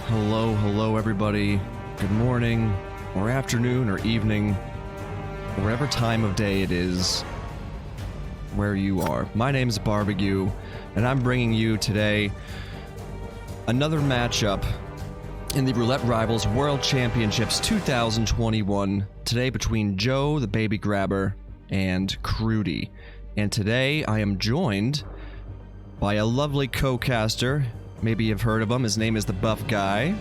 Hello everybody. Good morning, or afternoon, or evening, wherever time of day it is, where you are. My name is Barbecue, and I'm bringing you today another matchup in the Roulette Rivals World Championships 2021, today between JoeTheBabyGrabber and Crewdy. And today I am joined by a lovely co-caster. Maybe you've heard of him. His name is the Buff Guy.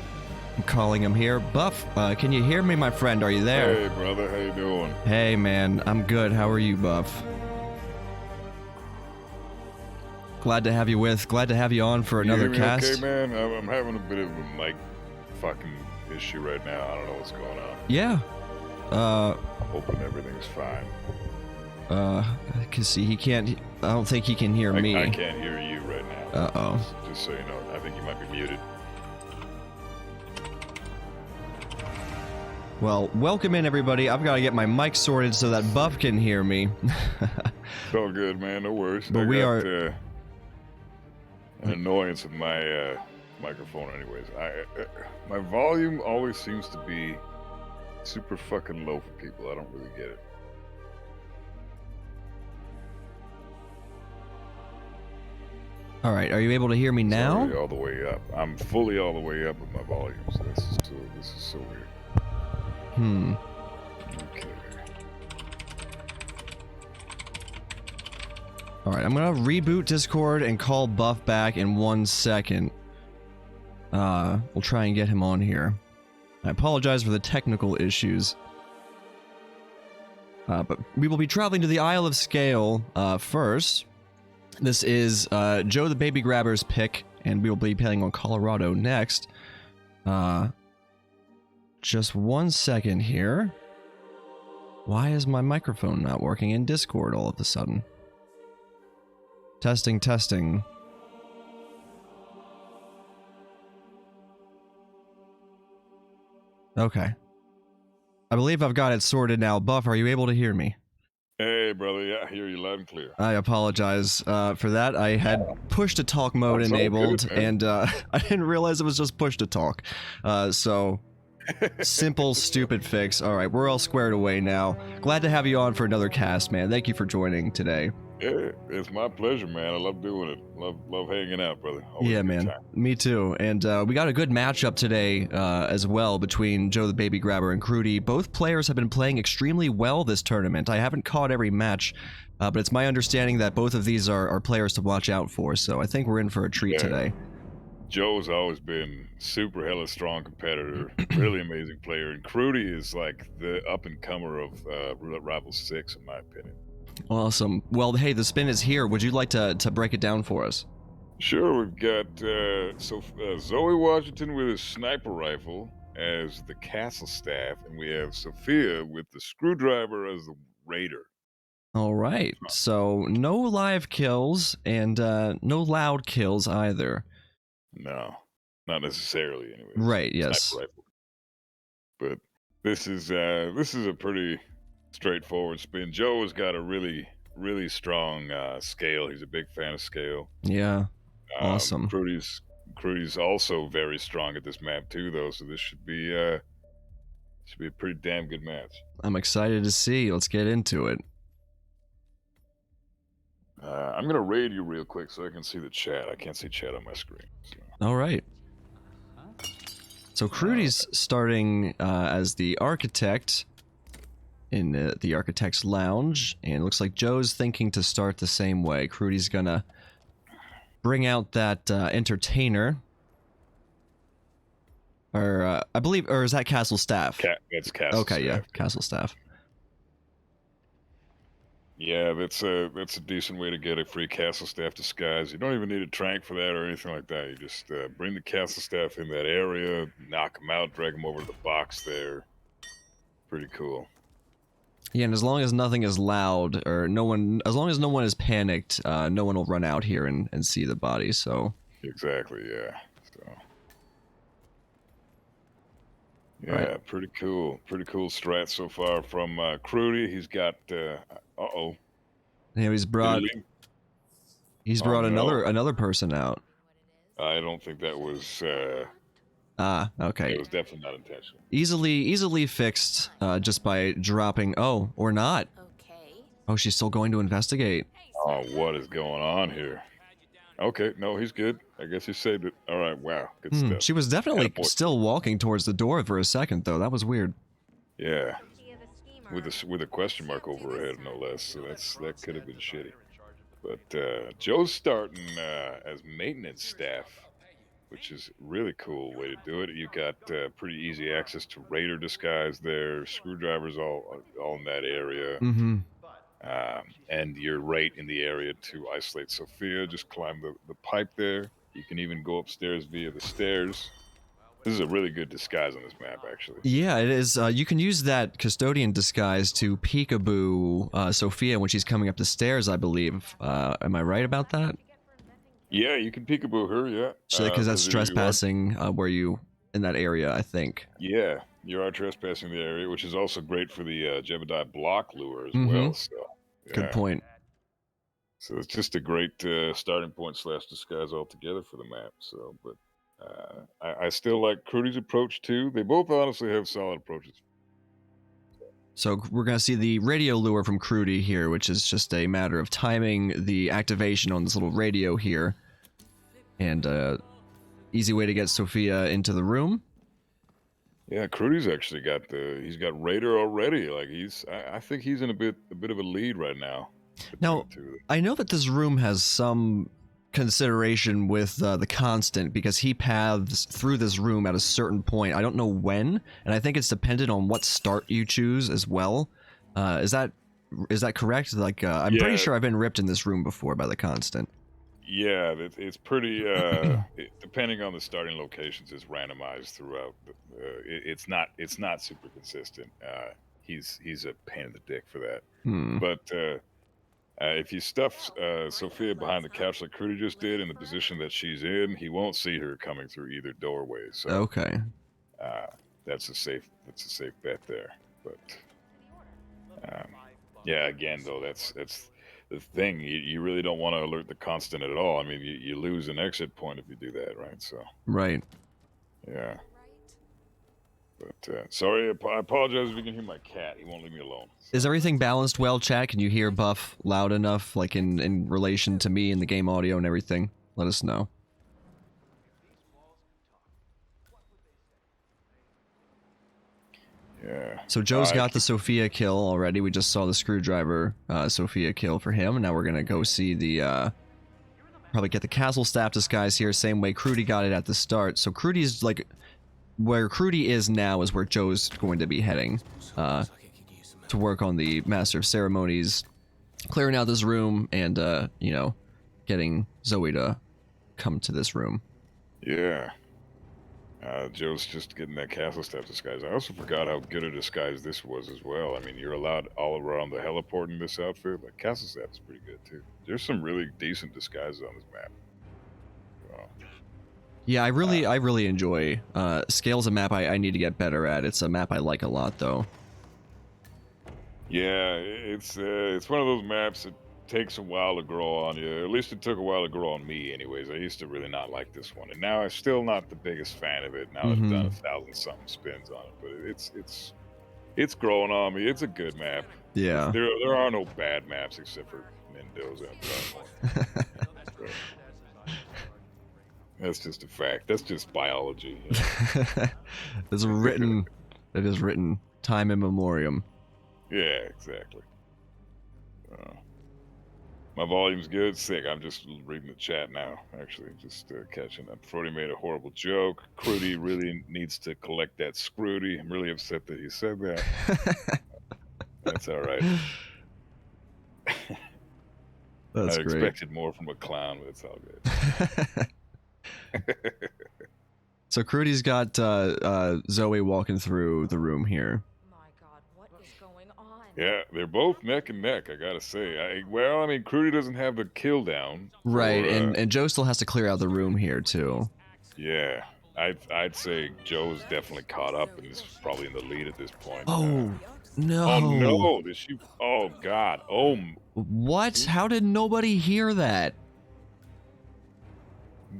I'm calling him here. Buff, can you hear me, my friend? Are you there? Hey, brother. How you doing? Hey, man. I'm good. How are you, Buff? Glad to have you on for another cast. Okay, man. I'm having a bit of a mic fucking issue right now. I don't know what's going on. Yeah. Hoping everything's fine. Cause see, he can't. I don't think he can hear me. I can't hear you right now. Uh-oh. Just so you know, I think you might be muted. Well, welcome in, everybody. I've got to get my mic sorted so that Buff can hear me. It's all good, man. No worries. But we are an annoyance with my microphone, anyways. My volume always seems to be super fucking low for people. I don't really get it. All right. Are you able to hear me now? All the way up. I'm fully all the way up with my volume. So this is so weird. Okay. All right. I'm gonna reboot Discord and call Buff back in 1 second. We'll try and get him on here. I apologize for the technical issues. But we will be traveling to the Isle of Sgail first. This is JoeTheBabyGrabber's pick, and we will be playing on Colorado next. Just 1 second here. Why is my microphone not working in Discord all of a sudden? Testing, testing. Okay. I believe I've got it sorted now. Buff, are you able to hear me? Hey, brother. Yeah, I hear you loud and clear. I apologize for that. I had push to talk mode That's all enabled, good, man. and I didn't realize it was just push to talk. So, simple, stupid fix. All right, we're all squared away now. Glad to have you on for another cast, man. Thank you for joining today. Yeah, it's my pleasure, man. I love doing it. Love hanging out, brother. Always Yeah, a good man. time. Me too. And we got a good matchup today as well between JoeTheBabyGrabber and Crewdy. Both players have been playing extremely well this tournament. I haven't caught every match, but it's my understanding that both of these are players to watch out for. So I think we're in for a treat today. Joe's always been super hella strong competitor, really amazing player, and Crewdy is like the up-and-comer of Roulette Rivals 6, in my opinion. Awesome. Well, hey, the spin is here. Would you like to break it down for us? Sure, we've got Zoe Washington with his sniper rifle as the castle staff, and we have Sophia with the screwdriver as the raider. All right. So no live kills and no loud kills either. No, not necessarily, anyway. Right. Yes. Sniper rifle. But this is a pretty straightforward spin. Joe has got a really strong Sgail. He's a big fan of Sgail. Yeah. Awesome. Crewdy's also very strong at this map too, though. So this should be a pretty damn good match. I'm excited to see. Let's get into it. I'm gonna raid you real quick so I can see the chat. I can't see chat on my screen. So. All right. So Crewdy's starting as the architect in the architect's lounge, and it looks like Joe's thinking to start the same way. Crewdy's gonna bring out that entertainer, or I believe, or is that castle staff? That's castle. Okay, staff. yeah, castle staff. Yeah, that's a decent way to get a free castle staff disguise. You don't even need a trank for that or anything like that. You just bring the castle staff in that area, knock them out, drag them over to the box there. Pretty cool. Yeah, and as long as nothing is loud, or as long as no one is panicked, no one will run out here and see the body, so. Exactly, yeah. So. Yeah, right. Pretty cool strat so far from Crewdy. He's got, uh-oh. Yeah, he's brought another person out. I don't think that was Ah, okay. It was definitely not intentional. Easily fixed just by dropping. Oh, or not. Okay. Oh, she's still going to investigate. Oh, what is going on here? Okay, no, he's good. I guess he saved it. All right, wow, good stuff. She was definitely Attaboy. still walking towards the door for a second, though. That was weird. Yeah, with a question mark over her head, no less. So that could have been shitty. But Joe's starting as maintenance staff, which is a really cool way to do it. You got pretty easy access to raider disguise there, screwdrivers all in that area, Mm-hmm. and you're right in the area to isolate Sophia. Just climb the pipe there. You can even go upstairs via the stairs. This is a really good disguise on this map, actually. Yeah, it is. You can use that custodian disguise to peekaboo Sophia when she's coming up the stairs, I believe. Am I right about that? Yeah, you can peekaboo her, yeah. Because that's you are- trespassing where you in that area, I think. Yeah, you are trespassing the area, which is also great for the Jebediah block lure as Mhm. well. So, Good point. So it's just a great starting point / disguise altogether for the map. So, but I still like Crewdy's approach too. They both honestly have solid approaches. So we're going to see the radio lure from Crewdy here, which is just a matter of timing the activation on this little radio here. And easy way to get Sophia into the room. Yeah, Crewdy's actually he's got Raider already. Like I think he's in a bit of a lead right now. Now, I know that this room has some consideration with the constant because he paths through this room at a certain point. I don't know when, and I think it's dependent on what start you choose as well. Is that correct? Like, I'm pretty sure I've been ripped in this room before by the constant. Yeah, it's pretty. Depending on the starting locations, it's randomized throughout. It's not super consistent. He's a pain in the dick for that. But if you stuff Sophia behind the couch like Crewdy just did in the position that she's in, he won't see her coming through either doorway. So okay, that's a safe bet there. But yeah, again though, that's the thing. You really don't want to alert the constant at all. I mean, you lose an exit point if you do that, right? So right. Yeah. But sorry, I apologize if you can hear my cat. He won't leave me alone. Is everything balanced well, chat? Can you hear Buff loud enough, like in relation to me and the game audio and everything? Let us know. Yeah. So Joe's got the Sophia kill already. We just saw the screwdriver Sophia kill for him. And now we're gonna go see the probably get the castle staff disguise here. Same way Crewdy got it at the start. So Crudy's like where Crewdy is now is where Joe's going to be heading to work on the Master of Ceremonies, clearing out this room and you know, getting Zoe to come to this room. Yeah. Joe's just getting that castle staff disguise. I also forgot how good a disguise this was as well. I mean, you're allowed all around the heliport in this outfit, but castle staff is pretty good too. There's some really decent disguises on this map. Yeah, I really enjoy Sgail's a map I need to get better at. It's a map I like a lot though. Yeah, it's one of those maps that takes a while to grow on you. At least it took a while to grow on me anyways. I used to really not like this one, and now I'm still not the biggest fan of it. Now I've done 1,000-something spins on it, but it's growing on me. It's a good map. Yeah. There are no bad maps except for Mendoza and Blackmore. That's just a fact. That's just biology. You know? It's written. It is written. Time in memoriam. Yeah, exactly. My volume's good. Sick. I'm just reading the chat now. Actually, just catching up. Frody made a horrible joke. Crewdy really needs to collect that Screwdy. I'm really upset that he said that. That's all right. That's I great. expected more from a clown, but it's all good. So Crewdy's got Zoe walking through the room here. My God, what is going on? Yeah, they're both neck and neck, I gotta say. I mean, Crewdy doesn't have the kill down. Right, and Joe still has to clear out the room here, too. Yeah, I'd say Joe's definitely caught up and is probably in the lead at this point. Oh, no. Oh, no. Oh, God. Oh. What? How did nobody hear that?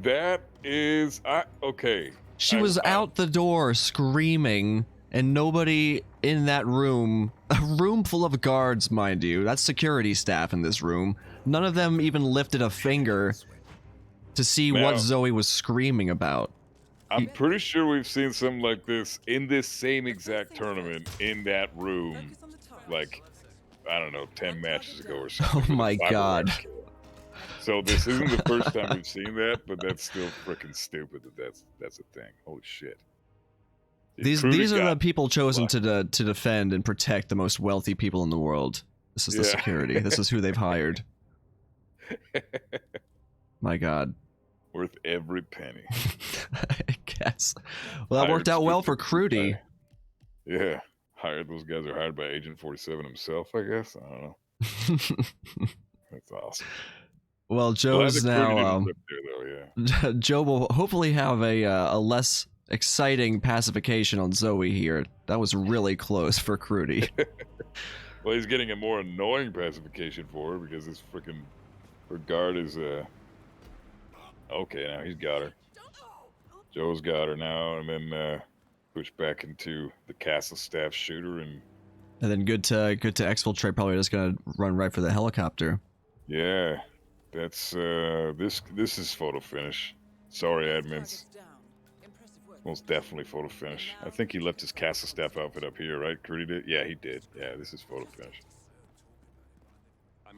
That is... Okay. She was out the door screaming, and nobody in that room, a room full of guards, mind you, that's security staff in this room, none of them even lifted a finger to see what Zoe was screaming about. I'm pretty sure we've seen something like this in this same exact tournament in that room, like, I don't know, 10 matches ago or something. Oh my god. So this isn't the first time we've seen that, but that's still freaking stupid that's a thing. Holy shit. These are the people chosen to defend and protect the most wealthy people in the world. This is the security. This is who they've hired. My god. Worth every penny. I guess. Well, that worked out well for Crewdy. Yeah. Those guys are hired by Agent 47 himself, I guess. I don't know. That's awesome. Well, Joe's now. There, Joe will hopefully have a less exciting pacification on Zoe here. That was really close for Crewdy. Well, he's getting a more annoying pacification for her because this freaking her guard is okay. Now he's got her. Joe's got her now, and then push back into the castle staff shooter, and then good to exfiltrate. Probably just gonna run right for the helicopter. Yeah, that's this is photo finish. Sorry, admins. Most definitely photo finish. I think he left his castle staff outfit up here, right? Crewdy did? Yeah, he did. Yeah, this is photo finish.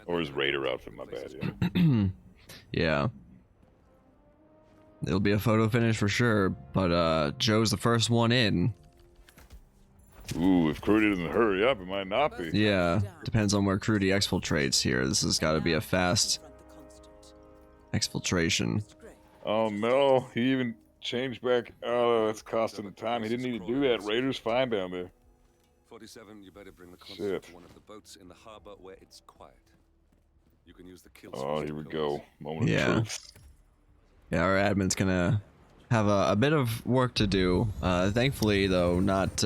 Or his raider outfit, my bad, yeah. Yeah. It'll be a photo finish for sure, but Joe's the first one in. Ooh, if Crewdy doesn't hurry up, it might not be. Yeah, depends on where Crewdy exfiltrates here. This has got to be a fast exfiltration. Oh no, he even changed back. Oh, that's costing him time. He didn't need to do that. Raider's fine down there. 47, you better bring the constant to one of the boats in the harbor where it's quiet. You can use the kill switch. Oh, here we go. Moment of truth. Yeah, our admin's gonna have a bit of work to do. Thankfully, though, not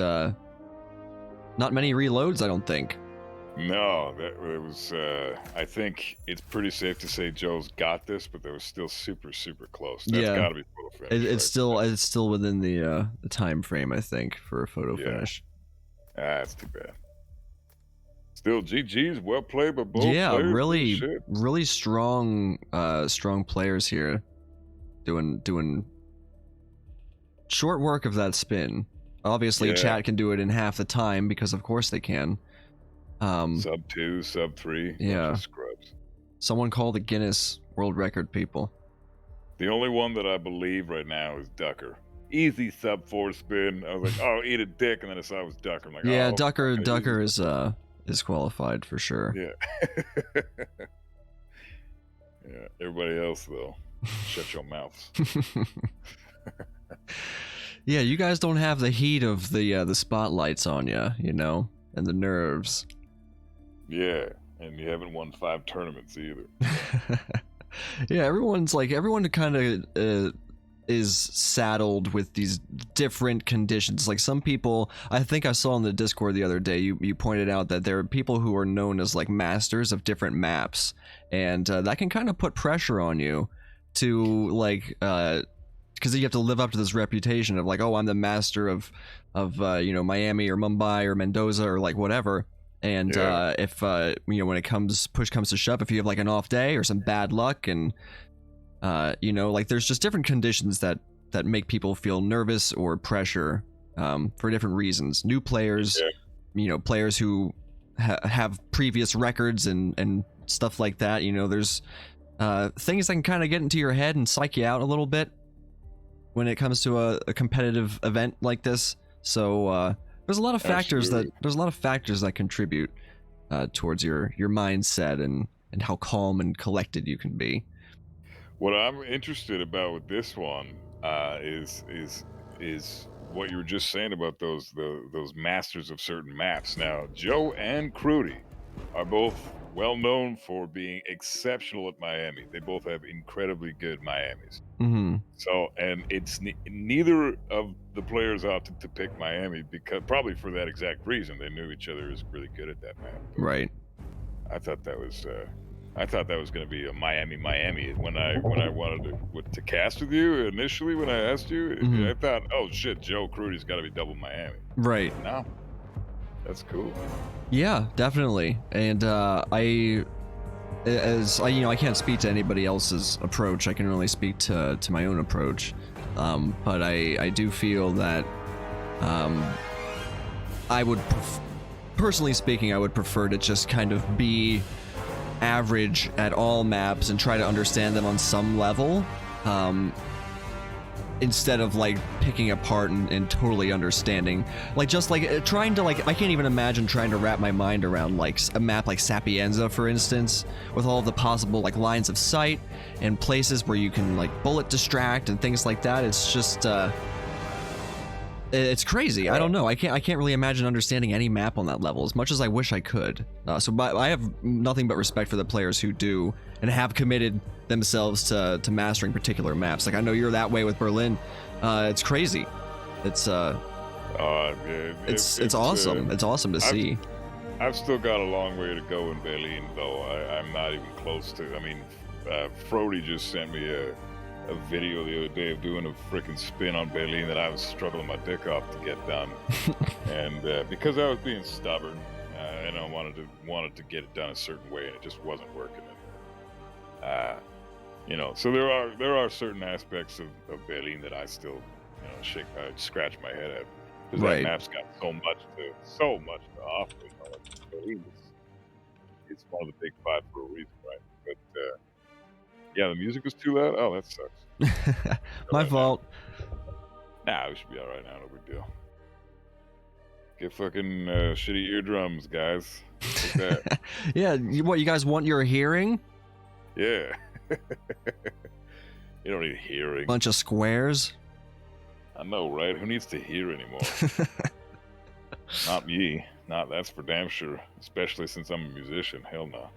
many reloads, I don't think. No, it was. I think it's pretty safe to say Joe's got this, but that was still super, super close. That's got to be photo finish. It's still within the time frame, I think, for a photo finish. That's too bad. Still, GG's, well played by both players. really strong players here, doing short work of that spin. Obviously, chat can do it in half the time because, of course, they can. Sub 2, sub 3. Yeah. Scrubs. Someone call the Guinness World Record, people. The only one that I believe right now is Ducker. Easy sub 4 spin. I was like, oh, eat a dick, and then I saw it was Ducker. I'm like, yeah, Ducker is qualified for sure. Yeah. Yeah. Everybody else though, shut your mouths. Yeah, you guys don't have the heat of the spotlights on you, you know, and the nerves. Yeah, and you haven't won 5 tournaments either. Yeah, everyone kind of is saddled with these different conditions. Like some people, I think I saw in the Discord the other day, you pointed out that there are people who are known as like masters of different maps, and that can kind of put pressure on you to like because you have to live up to this reputation of like, oh, I'm the master of you know, Miami or Mumbai or Mendoza or like whatever. And if you know, when push comes to shove, if you have like an off day or some bad luck, and you know, like there's just different conditions that make people feel nervous or pressure for different reasons. New players, you know, players who have previous records and stuff like that. You know, there's things that can kind of get into your head and psych you out a little bit when it comes to a competitive event like this. So there's a lot of factors that contribute towards your mindset and how calm and collected you can be. What I'm interested about with this one is what you were just saying about those masters of certain maps. Now, Joe and Crewdy are both well known for being exceptional at Miami. They both have incredibly good Miamis. Mm-hmm. So, and it's neither of the players opted to pick Miami because probably for that exact reason. They knew each other was really good at that map. But right. I thought that was I thought that was going to be a Miami when I wanted to cast with you initially. When I asked you, I thought, oh shit, Joe Crewdy's got to be double Miami. Right. No, that's cool. Yeah, definitely. And I can't speak to anybody else's approach. I can only speak to my own approach. But I do feel that I would, personally speaking, I would prefer to just kind of be average at all maps and try to understand them on some level, instead of like picking apart and totally understanding, like just like trying to like, I can't even imagine trying to wrap my mind around like a map like Sapienza, for instance, with all of the possible like lines of sight and places where you can like bullet distract and things like that. It's just it's crazy. I don't know. I can't really imagine understanding any map on that level, as much as I wish I could. I have nothing but respect for the players who do and have committed themselves to mastering particular maps. Like I know you're that way with Berlin. It's crazy. It's it's awesome. It's awesome to see. I've still got a long way to go in Berlin, though. I'm not even close to. I mean, Frody just sent me a video the other day of doing a freaking spin on Berlin that I was struggling my dick off to get done, and because I was being stubborn, and I wanted to get it done a certain way, and it just wasn't working. So there are certain aspects of Berlin that I still, scratch my head at, because that map's got so much to offer. Like Berlin it's one of the big five for a reason, right? But yeah, the music was too loud. Oh, that sucks. My fault. Nah, we should be all right now. No big deal. Get fucking shitty eardrums, guys. Like that. Yeah, what you guys want your hearing? Yeah. You don't need hearing. Bunch of squares. I know, right? Who needs to hear anymore? Not me. Not that's for damn sure. Especially since I'm a musician. Hell no.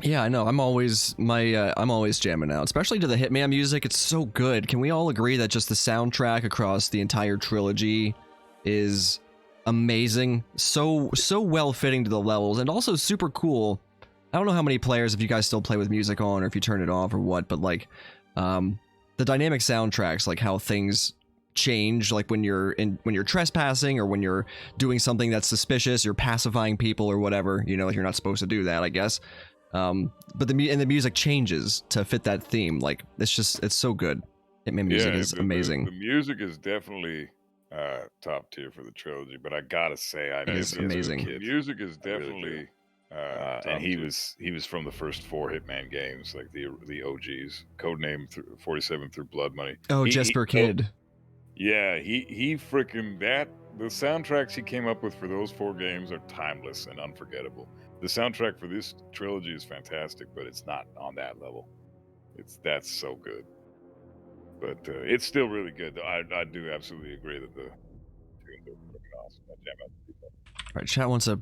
Yeah, I know. I'm always jamming out, especially to the Hitman music. It's so good. Can we all agree that just the soundtrack across the entire trilogy is amazing? So well fitting to the levels, and also super cool. I don't know how many players, if you guys still play with music on or if you turn it off or what, but like the dynamic soundtracks, like how things change, like when you're trespassing or when you're doing something that's suspicious, you're pacifying people or whatever, like you're not supposed to do that, I guess. But the music changes to fit that theme. Like it's so good. Hitman music is amazing. The music is definitely top tier for the trilogy, but I gotta say, I miss it. Amazing. The music is definitely and he was from the first 4 Hitman games, like the OGs. Codename 47 through Blood Money. Oh, Jesper Kid. Yeah, he freaking the soundtracks he came up with for those 4 games are timeless and unforgettable. The soundtrack for this trilogy is fantastic, but it's not on that level. That's so good, but it's still really good. I do absolutely agree that the tunes are freaking awesome. All right, chat wants a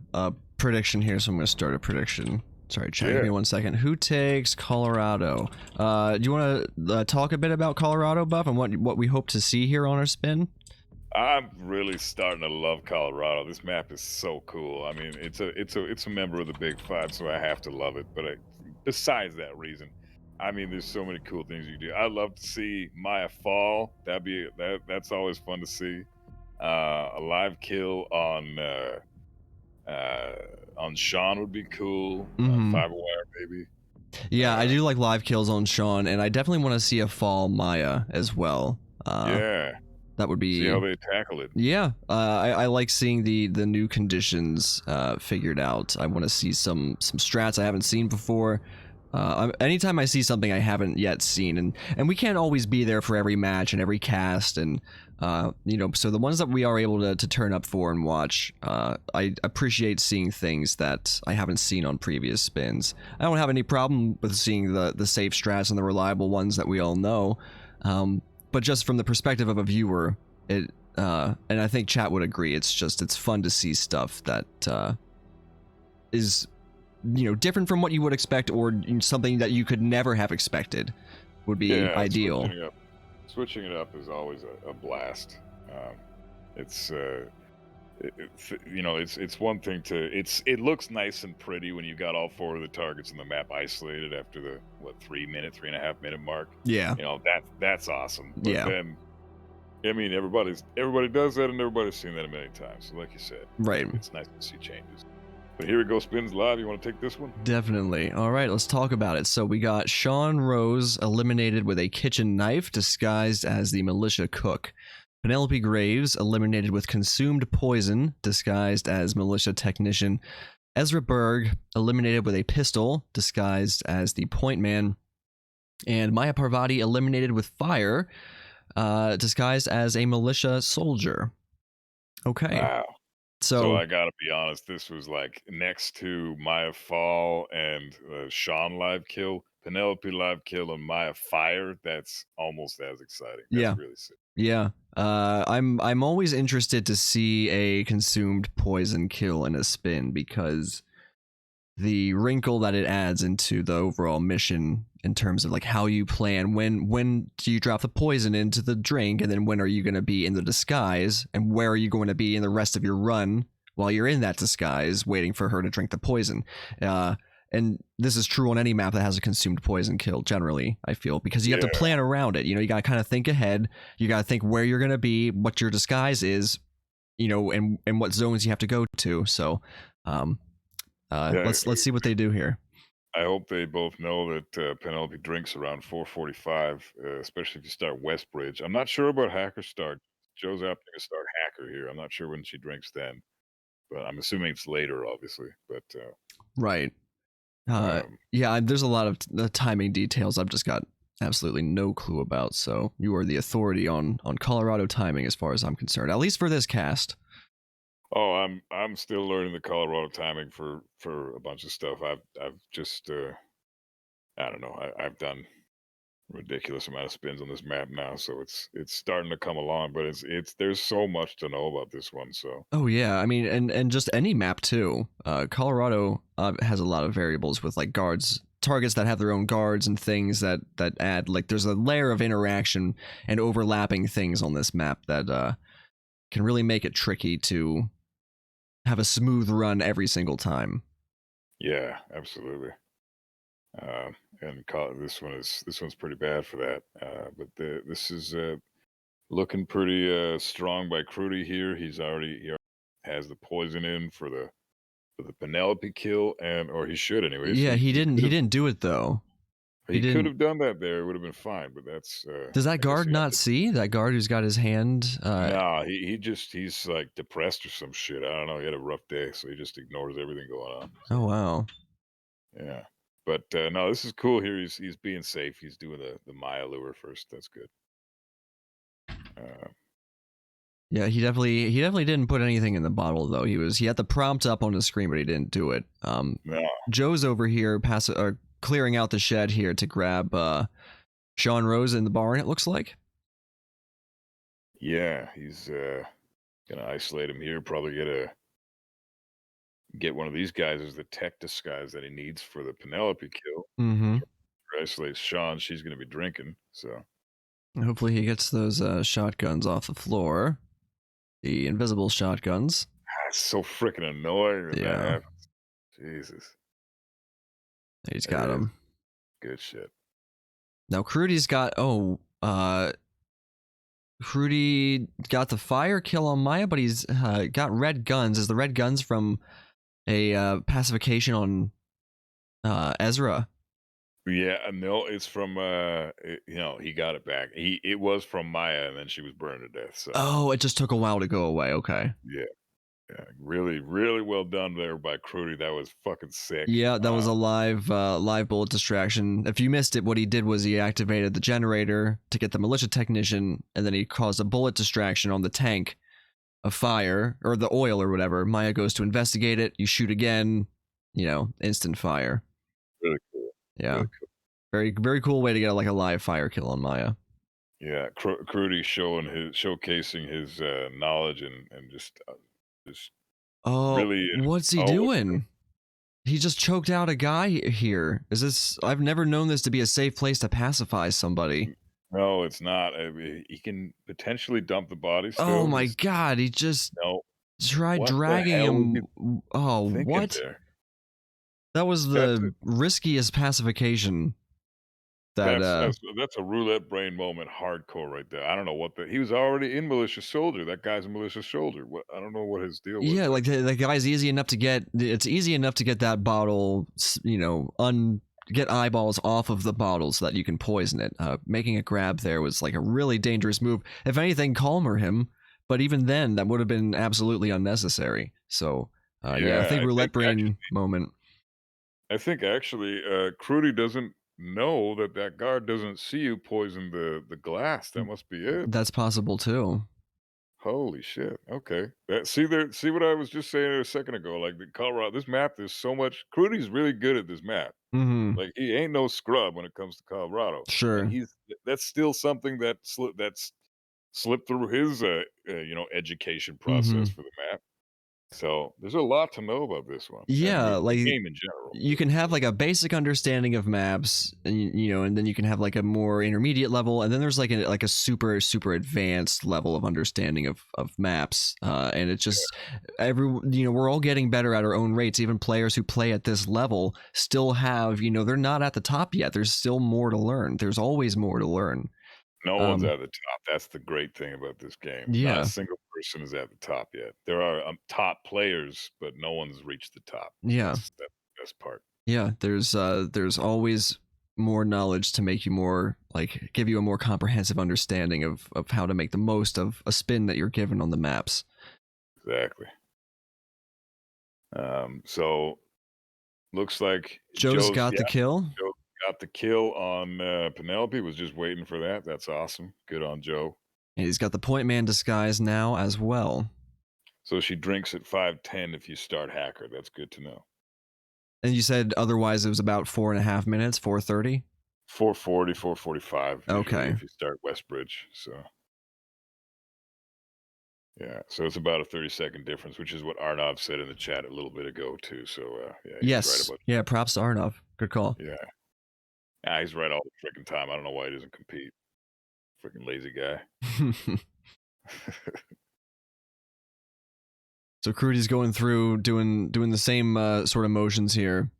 prediction here, so I'm going to start a prediction. Sorry, chat, give me 1 second. Who takes Colorado? Do you want to talk a bit about Colorado, Buff, and what we hope to see here on our spin? I'm really starting to love Colorado. This map is so cool. I mean, it's a member of the Big Five, so I have to love it. But besides that reason, I mean, there's so many cool things you do. I'd love to see Maya fall. That's always fun to see. A live kill on Sean would be cool. Five wire, baby. Yeah, I do like live kills on Sean, and I definitely want to see a fall Maya as well. Yeah. That would be... See how they tackle it. Yeah, I like seeing the new conditions figured out. I want to see some strats I haven't seen before. Anytime I see something I haven't yet seen, and we can't always be there for every match and every cast, and so the ones that we are able to turn up for and watch, I appreciate seeing things that I haven't seen on previous spins. I don't have any problem with seeing the safe strats and the reliable ones that we all know. But just from the perspective of a viewer, and I think chat would agree, it's fun to see stuff that is, different from what you would expect, or something that you could never have expected would be ideal. Switching it up is always a blast. it's one thing to it looks nice and pretty when you got all 4 of the targets in the map isolated after the 3.5 minute mark. Yeah. That's awesome. But Yeah. then, I mean, everybody does that, and everybody's seen that a million times. So like you said, Right. it's nice to see changes. But here we go, Spins Live. You want to take this one? Definitely. All right, let's talk about it. So we got Sean Rose eliminated with a kitchen knife disguised as the militia cook. Penelope Graves eliminated with consumed poison disguised as militia technician. Ezra Berg eliminated with a pistol disguised as the point man. And Maya Parvati eliminated with fire disguised as a militia soldier. Okay. Wow. So I gotta be honest, this was like next to Maya Fall and Sean live kill, Penelope live kill, and Maya Fire. That's almost as exciting. That's really sick. Yeah. I'm always interested to see a consumed poison kill in a spin, because the wrinkle that it adds into the overall mission in terms of like how you plan, when do you drop the poison into the drink, and then when are you going to be in the disguise, and where are you going to be in the rest of your run while you're in that disguise waiting for her to drink the poison. And this is true on any map that has a consumed poison kill, generally, I feel, because you have to plan around it. You got to kind of think ahead. You got to think where you're going to be, what your disguise is, and what zones you have to go to. So let's see what they do here. I hope they both know that Penelope drinks around 4:45, especially if you start Westbridge. I'm not sure about Hacker Start. Joe's opting to start Hacker here. I'm not sure when she drinks then, but I'm assuming it's later, obviously. But right. Yeah, there's a lot of the timing details I've just got absolutely no clue about. So you are the authority on Colorado timing, as far as I'm concerned, at least for this cast. Oh, I'm still learning the Colorado timing for a bunch of stuff. I've just I don't know. I've done a ridiculous amount of spins on this map now, so it's starting to come along. But it's there's so much to know about this one. So oh yeah, I mean, and just any map too. Colorado has a lot of variables with like guards, targets that have their own guards and things that add, like, there's a layer of interaction and overlapping things on this map that can really make it tricky to have a smooth run every single time. Yeah, absolutely. And this one's pretty bad for that. But this is looking pretty strong by Crewdy here. He already has the poison in for the Penelope kill, or he should anyways. Yeah, he didn't do it though. He could have done that there. It would have been fine, but that's... Does that guard not see? That guard who's got his hand... Nah, he's like depressed or some shit. I don't know. He had a rough day, so he just ignores everything going on. So, oh, wow. Yeah. But no, this is cool here. He's being safe. He's doing the Maya lure first. That's good. Yeah, he definitely didn't put anything in the bottle though. He had the prompt up on the screen, but he didn't do it. No. Joe's over here clearing out the shed here to grab Sean Rose in the barn, it looks like. Yeah, he's gonna isolate him here. Probably get one of these guys as the tech disguise that he needs for the Penelope kill. Mm-hmm. Isolate Sean. She's gonna be drinking, so hopefully he gets those shotguns off the floor. The invisible shotguns. It's so freaking annoying when that happens. Jesus. He's got him. Good shit. Now Crewdy's got Crewdy got the fire kill on Maya, but he's got red guns. Is the red guns from a pacification on Ezra? Yeah, no, it's from he got it back. It was from Maya, and then she was burned to death. So. Oh, it just took a while to go away. Okay. Yeah, really, really well done there by Crewdy. That was fucking sick. Yeah, that was a live bullet distraction. If you missed it, what he did was he activated the generator to get the militia technician, and then he caused a bullet distraction on the tank of fire, or the oil or whatever. Maya goes to investigate it. You shoot again. Instant fire. Really cool. Yeah. Really cool. Very, very cool way to get like a live fire kill on Maya. Yeah, Crewdy showcasing his knowledge and just really. What's he doing? He just choked out a guy here. I've never known this to be a safe place to pacify somebody. No, it's not. He can potentially dump the body still. Oh my god, he just... No. Try What the dragging hell was he him. Oh, thinking what? there? That was That's the riskiest pacification. That that's a roulette brain moment, hardcore right there. I don't know what he was already in Militia Soldier. That guy's a Militia Soldier. What I don't know what his deal was yeah, there. like the guy's easy enough to get. It's easy enough to get that bottle, get eyeballs off of the bottle so that you can poison it. Making a grab there was like a really dangerous move. If anything, calmer him. But even then, that would have been absolutely unnecessary. So, yeah, I think roulette brain moment. I think actually, Crewdy doesn't know that guard doesn't see you poison the glass. That must be it. That's possible too. Holy shit. Okay. See what I was just saying a second ago. Like the Colorado, this map, there's so much. Crudy's really good at this map. Mm-hmm. Like he ain't no scrub when it comes to Colorado. Sure. And that's still something that's slipped through his education process for the map. So there's a lot to know about this one. And Yeah, the like game in general. you can have like a basic understanding of maps, and and then you can have like a more intermediate level, and then there's like a super advanced level of understanding of maps. And it's just we're all getting better at our own rates. Even players who play at this level still have they're not at the top yet. There's still more to learn. There's always more to learn. No one's at the top. That's the great thing about this game. Not a Yeah. single person is at the top yet. There are top players, but no one's reached the top. Yeah. That's the best part. Yeah, there's always more knowledge to make you more give you a more comprehensive understanding of how to make the most of a spin that you're given on the maps. Exactly. So looks like Joe's got the kill. Joe got the kill on Penelope. Was just waiting for that. That's awesome. Good on Joe. And he's got the point man disguise now as well. So she drinks at 5:10 if you start Hacker. That's good to know. And you said otherwise it was about 4.5 minutes, 4:30? 4:40, 4:45. Okay. If you start Westbridge. So yeah, so it's about a 30-second difference, which is what Arnav said in the chat a little bit ago too. So yeah, he's yes. right about yeah, props to Arnav. Good call. Yeah. He's right all the freaking time. I don't know why he doesn't compete. Freaking lazy guy. So Crewdy's going through doing the same sort of motions here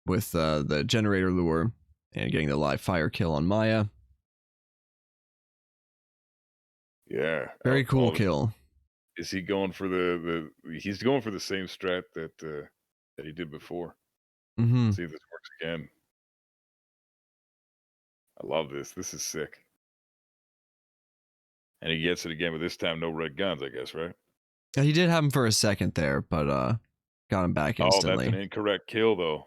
with the generator lure and getting the live fire kill on Maya. Yeah. Very cool kill. Is he going for he's going for the same strat that he did before. Mm-hmm. See if this works again. I love this. This is sick. And he gets it again, but this time no red guns, I guess, right? He did have him for a second there, but got him back instantly. Oh, that's an incorrect kill, though.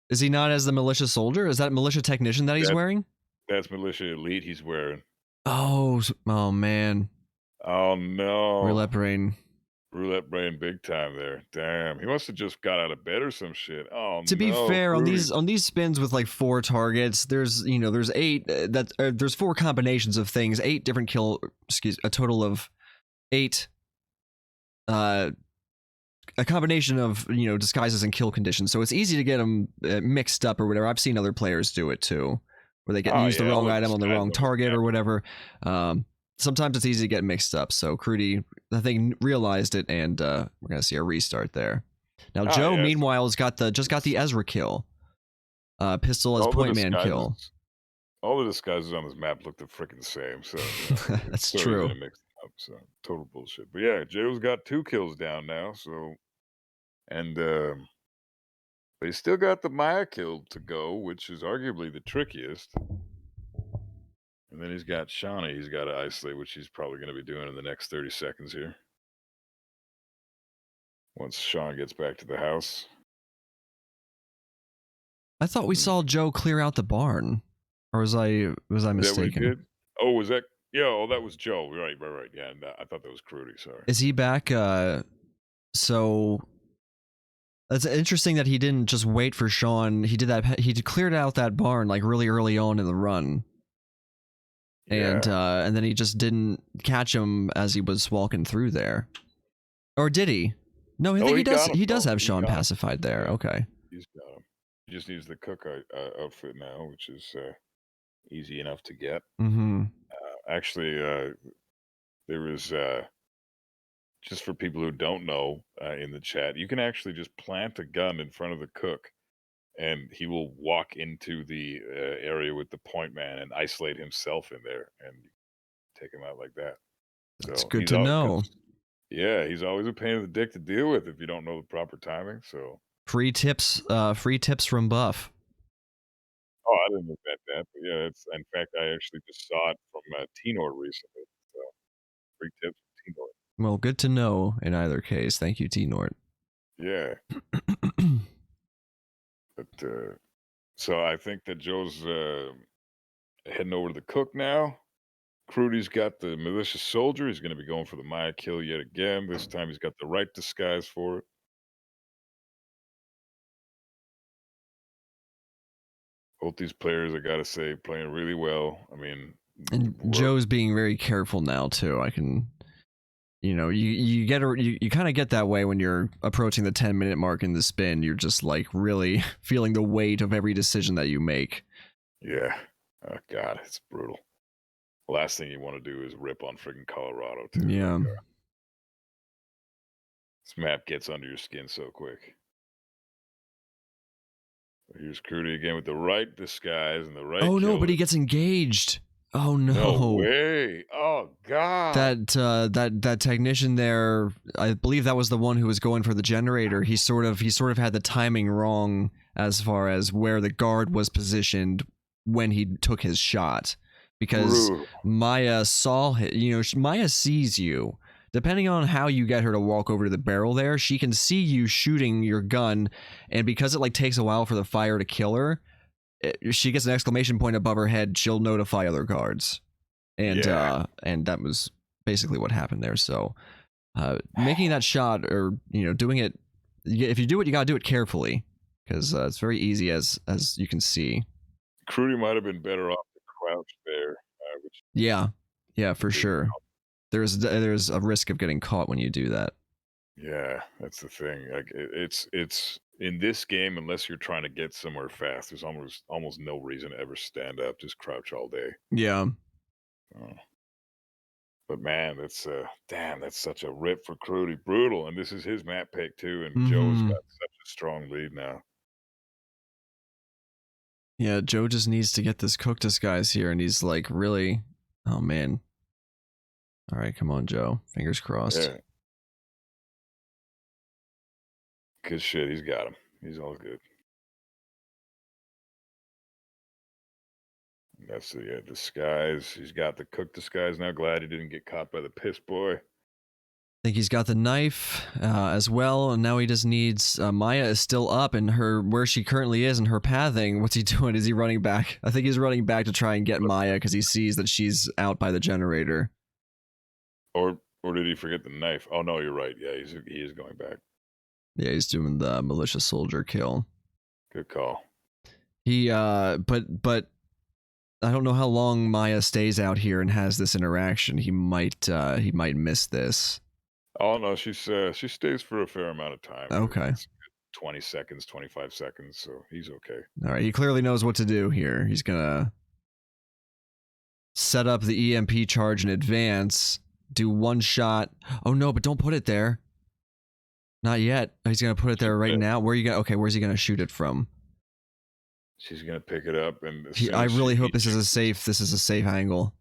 Is he not as the militia soldier? Is that militia technician that he's wearing? That's militia elite he's wearing. Oh man. Oh, no. Roulette brain big time there. Damn. He must have just got out of bed or some shit. Oh, to be fair, Crewdy. on these spins with like 4 targets, there's 8 there's 4 combinations of things, 8 different a total of 8 a combination of disguises and kill conditions. So it's easy to get them mixed up or whatever. I've seen other players do it too, where they use the wrong item on the wrong target or whatever. Sometimes it's easy to get mixed up. So Crewdy, I think, realized it, and we're gonna see a restart there. Now Joe, meanwhile, has got the Ezra kill, pistol as point man kill. All the disguises on this map look the freaking same. So that's true. Up, so total bullshit. But yeah, Joe's got 2 kills down now. So, and but he's still got the Maya kill to go, which is arguably the trickiest. And then he's got Shawnee. He's got to isolate, which he's probably going to be doing in the next 30 seconds here. Once Sean gets back to the house. I thought we saw Joe clear out the barn, or was I mistaken? Is that what he did? Oh, was that? Yeah, oh, that was Joe. Right. Yeah, I thought that was Crewdy. Sorry. Is he back? So that's interesting that he didn't just wait for Sean. He did that. He cleared out that barn like really early on in the run, and then he just didn't catch him as he was walking through there, or did he? No, I think he does. He does have Sean pacified there. Okay. He's got him. He just needs the cook outfit now, which is easy enough to get. Mm-hmm. Actually, there was just for people who don't know in the chat, you can actually just plant a gun in front of the cook, and he will walk into the area with the point man and isolate himself in there, and take him out like that. That's So good to know. Yeah, he's always a pain in the dick to deal with if you don't know the proper timing. So free tips from Buff. oh, I didn't look at that, but yeah, it's in fact I actually just saw it from Tenor recently. So free tips from Tenor. Well, good to know in either case. Thank you, T Nort. Yeah, but so I think that Joe's heading over to the cook now. Crewdy's got the malicious soldier. He's going to be going for the Maya kill yet again. This time he's got the right disguise for it. Both these players, I gotta say, playing really well. I mean, and Joe's being very careful now too. I can, you kind of get that way when you're approaching the 10-minute mark in the spin. You're just like really feeling the weight of every decision that you make. Yeah. Oh God, it's brutal. Last thing you want to do is rip on freaking Colorado too. Yeah. This map gets under your skin so quick. Here's Crewdy again with the right disguise and the right. Oh no, but he gets engaged. Oh no. No way. Oh God. That technician there, I believe that was the one who was going for the generator. He sort of had the timing wrong as far as where the guard was positioned when he took his shot. Because Maya saw Maya sees you. Depending on how you get her to walk over to the barrel there, she can see you shooting your gun, and because it takes a while for the fire to kill her, she gets an exclamation point above her head. She'll notify other guards, and that was basically what happened there. So, making that shot, or doing it, if you do it, you gotta do it carefully, because it's very easy as you can see. Crewdy might have been better off to crouch there. Yeah, for sure. There's a risk of getting caught when you do that. Yeah, that's the thing. Like it's in this game, unless you're trying to get somewhere fast, there's almost no reason to ever stand up. Just crouch all day. Yeah. But man, that's that's such a rip for Crewdy. Brutal. And this is his map pick too, and Joe's got such a strong lead now. Yeah, Joe just needs to get this cook disguise here, and he's like really, oh man. All right, come on, Joe. Fingers crossed. Yeah. Good shit. He's got him. He's all good. That's the disguise. He's got the cook disguise now. Glad he didn't get caught by the piss boy. I think he's got the knife as well, and now he just needs Maya is still up, and where she currently is in her pathing. What's he doing? Is he running back? I think he's running back to try and get Maya because he sees that she's out by the generator. Or did he forget the knife? Oh no, you're right. Yeah, he is going back. Yeah, he's doing the malicious soldier kill. Good call. He but I don't know how long Maya stays out here and has this interaction. He might miss this. Oh no, she stays for a fair amount of time. Okay. 20 seconds, 25 seconds, so he's okay. All right, he clearly knows what to do here. He's gonna set up the EMP charge in advance. Do one shot. Oh no, but don't put it there. Not yet. He's gonna put it there right now. Where's he gonna shoot it from? She's gonna pick it up, and I really hope this is a safe angle.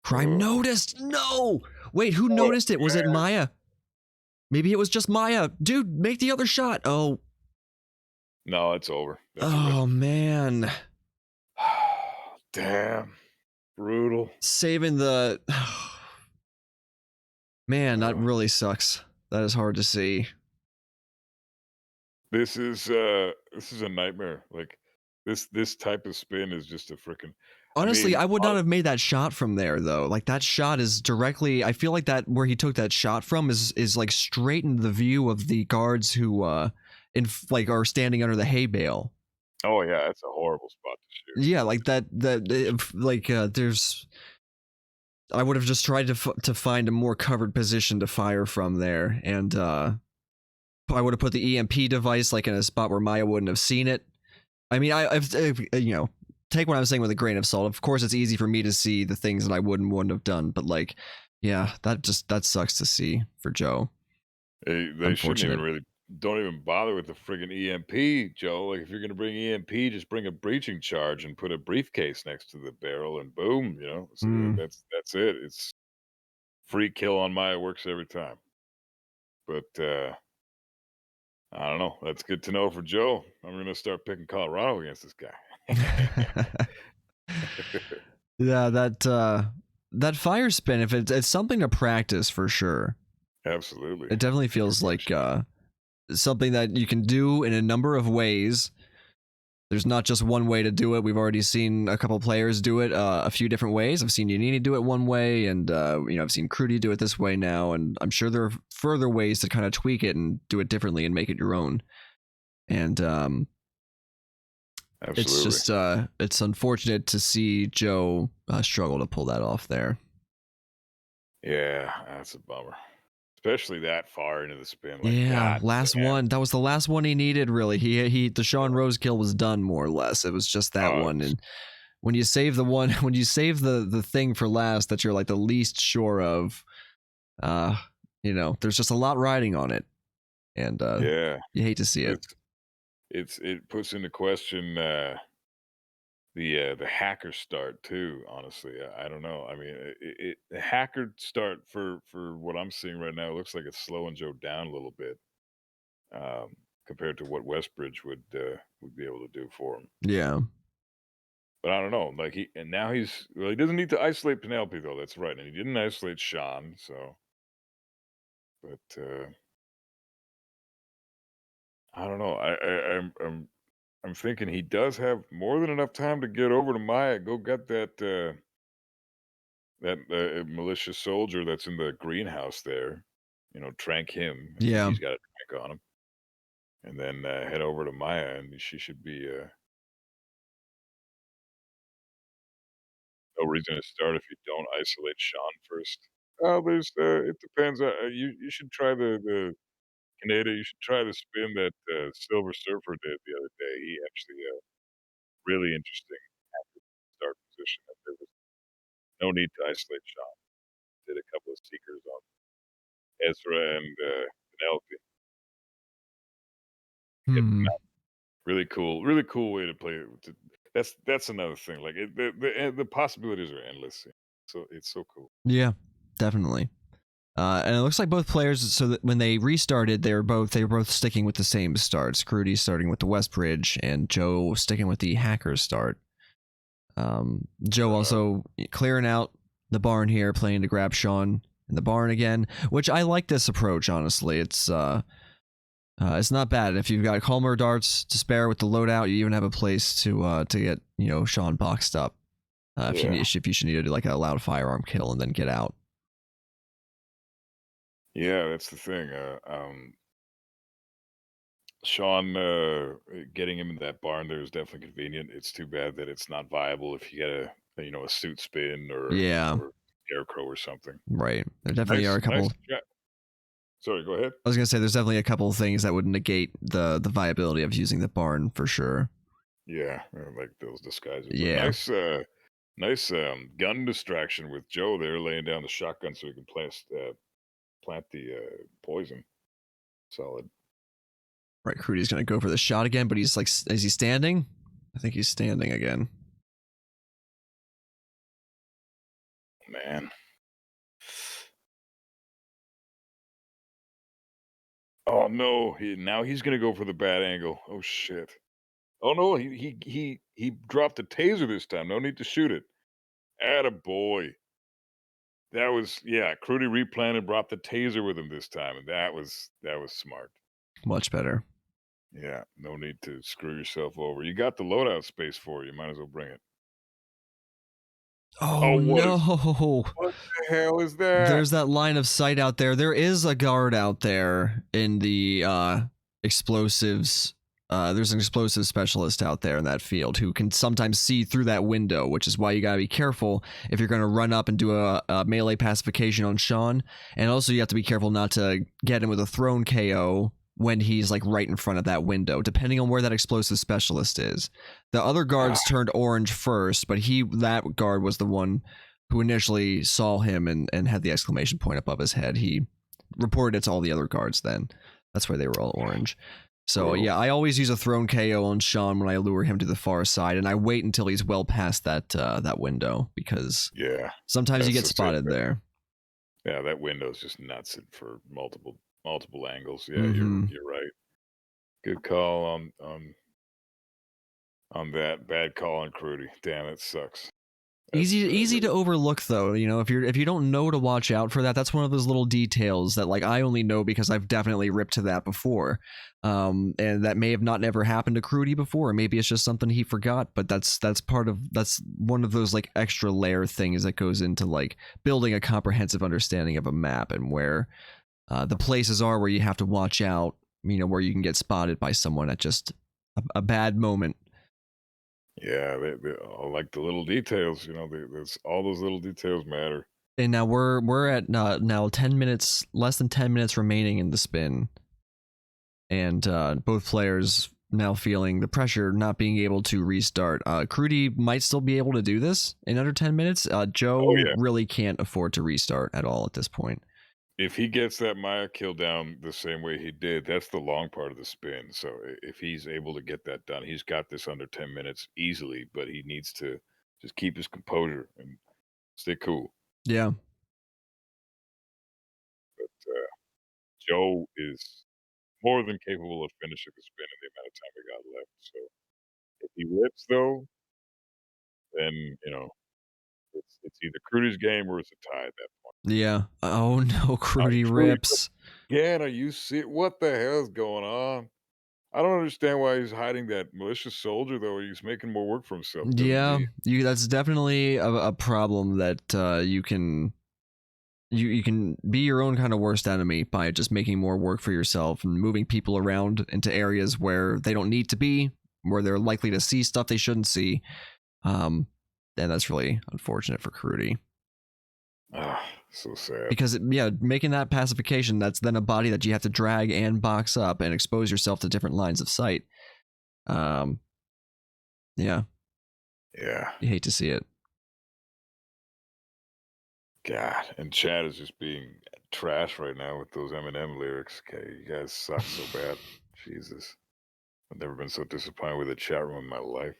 Crime noticed. No. Wait, who noticed it? Was it Maya? Maybe it was just Maya. Dude, make the other shot. Oh. No, it's over. Oh man. Damn. Brutal. Saving the. Man, that really sucks. That is hard to see. This is a nightmare. Like this type of spin is just a freaking. Honestly, I would not have made that shot from there though. Like that shot is directly. I feel like that where he took that shot from is like straight into the view of the guards who are standing under the hay bale. Oh yeah, that's a horrible spot to shoot. Yeah, like that. There's. I would have just tried to find a more covered position to fire from there, and I would have put the EMP device like in a spot where Maya wouldn't have seen it. I mean, I've take what I'm saying with a grain of salt. Of course, it's easy for me to see the things that I wouldn't have done, but like, Yeah, that sucks to see for Joe. They shouldn't even don't even bother with the friggin' EMP, Joe. Like, if you're gonna bring EMP, just bring a breaching charge and put a briefcase next to the barrel, and boom, so that's it. It's free kill on my, it works every time. But I don't know. That's good to know for Joe. I'm gonna start picking Colorado against this guy. Yeah, that fire spin, if it's something to practice for sure. Absolutely. It definitely feels like something that you can do in a number of ways. There's not just one way to do it. We've already seen a couple players do it a few different ways. I've seen Yanini do it one way, and I've seen Crewdy do it this way now, and I'm sure there are further ways to kind of tweak it and do it differently and make it your own. And it's just it's unfortunate to see Joe struggle to pull that off there. Yeah, that's a bummer. Especially that far into the spin. Like, yeah, God last damn. one. That was the last one he needed, really. The Sean Rose kill was done, more or less. It was just that one. And when you save the one, when you save the thing for last that you're like the least sure of, there's just a lot riding on it. And yeah, you hate to see it. It puts into question the hacker start too. Honestly, I don't know. I mean, the hacker start for what I'm seeing right now, it looks like it's slowing Joe down a little bit, compared to what Westbridge would be able to do for him. Yeah, but I don't know. Like, he doesn't need to isolate Penelope though. That's right, and he didn't isolate Sean. So, but I don't know. I'm thinking he does have more than enough time to get over to Maya. Go get that malicious soldier that's in the greenhouse there. Trank him. Yeah. He's got a trank on him. And then head over to Maya, and she should be no reason to start if you don't isolate Sean first. It depends. You should try the Canada. You should try the spin that Silver Surfer did the other day. He actually really interesting start position. There was no need to isolate Sean. Did a couple of seekers on Ezra and Penelope. Really cool way to play it. That's another thing. Like, the possibilities are endless. So it's so cool. Yeah, definitely. And it looks like both players, so that when they restarted, they were both sticking with the same starts. Crewdy starting with the Westbridge, and Joe sticking with the hacker start. Joe also clearing out the barn here, planning to grab Sean in the barn again, which I like this approach, honestly. It's not bad. If you've got Calmer darts to spare with the loadout, you even have a place to get Sean boxed up. If you should need to do like a loud firearm kill and then get out. Yeah, that's the thing. Sean, getting him in that barn there is definitely convenient. It's too bad that it's not viable if you get a suit spin or scarecrow or something. Right. There definitely are a couple. Sorry, go ahead. I was gonna say there's definitely a couple of things that would negate the viability of using the barn for sure. Yeah, like those disguises. Yeah. Nice gun distraction with Joe there, laying down the shotgun so he can plant the poison. Solid. Right, Crewdy's gonna go for the shot again, but he's like, is he standing? I think he's standing again. Man. Oh no! Now he's gonna go for the bad angle. Oh shit! Oh no! He dropped the taser this time. No need to shoot it. Attaboy. That was Crewdy replanted, brought the taser with him this time, and that was smart. Much better. Yeah, no need to screw yourself over. You got the loadout space for it. You might as well bring it. Oh no! What the hell is that? There's that line of sight out there. There is a guard out there in the explosives. There's an explosive specialist out there in that field who can sometimes see through that window, which is why you gotta be careful if you're gonna run up and do a melee pacification on Sean. And also you have to be careful not to get him with a thrown KO when he's like right in front of that window, depending on where that explosive specialist is. The other guards turned orange first, but that guard was the one who initially saw him and had the exclamation point above his head, he reported it to all the other guards then. That's why they were all orange. So yeah, I always use a thrown KO on Sean when I lure him to the far side, and I wait until he's well past that window, because sometimes you get spotted there. Yeah, that window's just nuts for multiple angles. Yeah, you're right. Good call on that. Bad call on Crewdy. Damn, it sucks. Easy to overlook though, you know, if you don't know to watch out for that. That's one of those little details that, like, I only know because I've definitely ripped to that before, and that may have not never happened to Crewdy before. Maybe it's just something he forgot, but that's one of those like extra layer things that goes into like building a comprehensive understanding of a map and where the places are where you have to watch out, you know, where you can get spotted by someone at just a bad moment. Yeah, they all like the little details, you know. There's all those little details matter. And now we're at now 10 minutes, less than 10 minutes remaining in the spin, and both players now feeling the pressure, not being able to restart. Crewdy might still be able to do this in under 10 minutes. Joe really can't afford to restart at all at this point. If he gets that Maya kill down the same way he did, that's the long part of the spin. So if he's able to get that done, he's got this under 10 minutes easily, but he needs to just keep his composure and stay cool. Yeah. But Joe is more than capable of finishing the spin in the amount of time we got left. So if he rips, though, then, you know, it's either Crewdy's game or it's a tie at that point. Yeah. Oh no, Crewdy rips. Yeah, are you see what the hell's going on? I don't understand why he's hiding that malicious soldier, though. He's making more work for himself. Yeah, that's definitely a problem that you can be your own kind of worst enemy by just making more work for yourself and moving people around into areas where they don't need to be, where they're likely to see stuff they shouldn't see. And that's really unfortunate for Crewdy. So sad. Because making that pacification, that's then a body that you have to drag and box up and expose yourself to different lines of sight. Yeah. You hate to see it. God, and Chad is just being trash right now with those Eminem lyrics. Okay, you guys suck so bad. Jesus. I've never been so disappointed with a chat room in my life.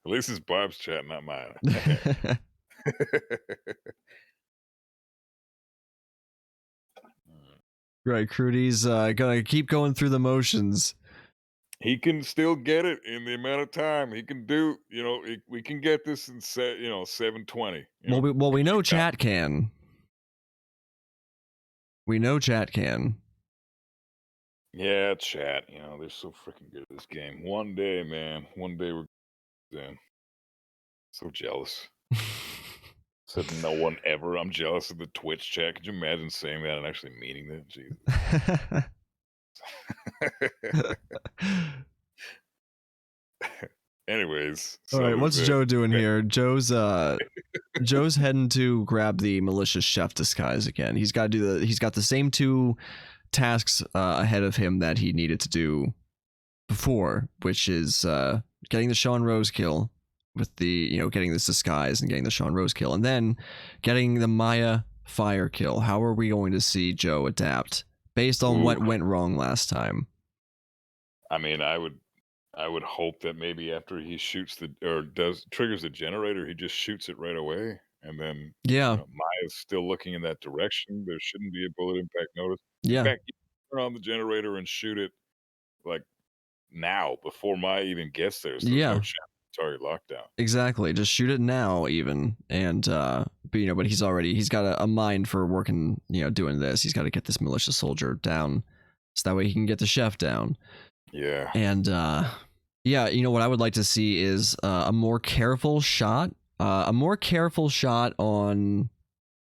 At least it's Bob's chat, not mine. Right, Crewdy's gonna keep going through the motions. He can still get it in the amount of time he can do. You know, we can get this in 7:20. Well, we know chat can. We know chat can. Yeah, chat. You know, they're so freaking good at this game. One day, man. One day we're in. So jealous. Said no one ever. I'm jealous of the Twitch chat. Could you imagine saying that and actually meaning that? Jesus. Anyways. All right, what's Joe doing here? Joe's heading to grab the malicious chef disguise again. He's got the same two tasks ahead of him that he needed to do before, which is getting the Sean Rose kill with the, getting this disguise and getting the Sean Rose kill, and then getting the Maya fire kill. How are we going to see Joe adapt based on what went wrong last time? I mean, I would hope that maybe after he shoots triggers the generator, he just shoots it right away, and then Maya's still looking in that direction. There shouldn't be a bullet impact notice. Yeah. In fact, you turn on the generator and shoot it like now before Maya even gets there. So there's no chance target lockdown. Exactly. Just shoot it now, even, and but he's got a mind for working. Doing this. He's got to get this malicious soldier down, so that way he can get the chef down. Yeah. And what I would like to see is a more careful shot on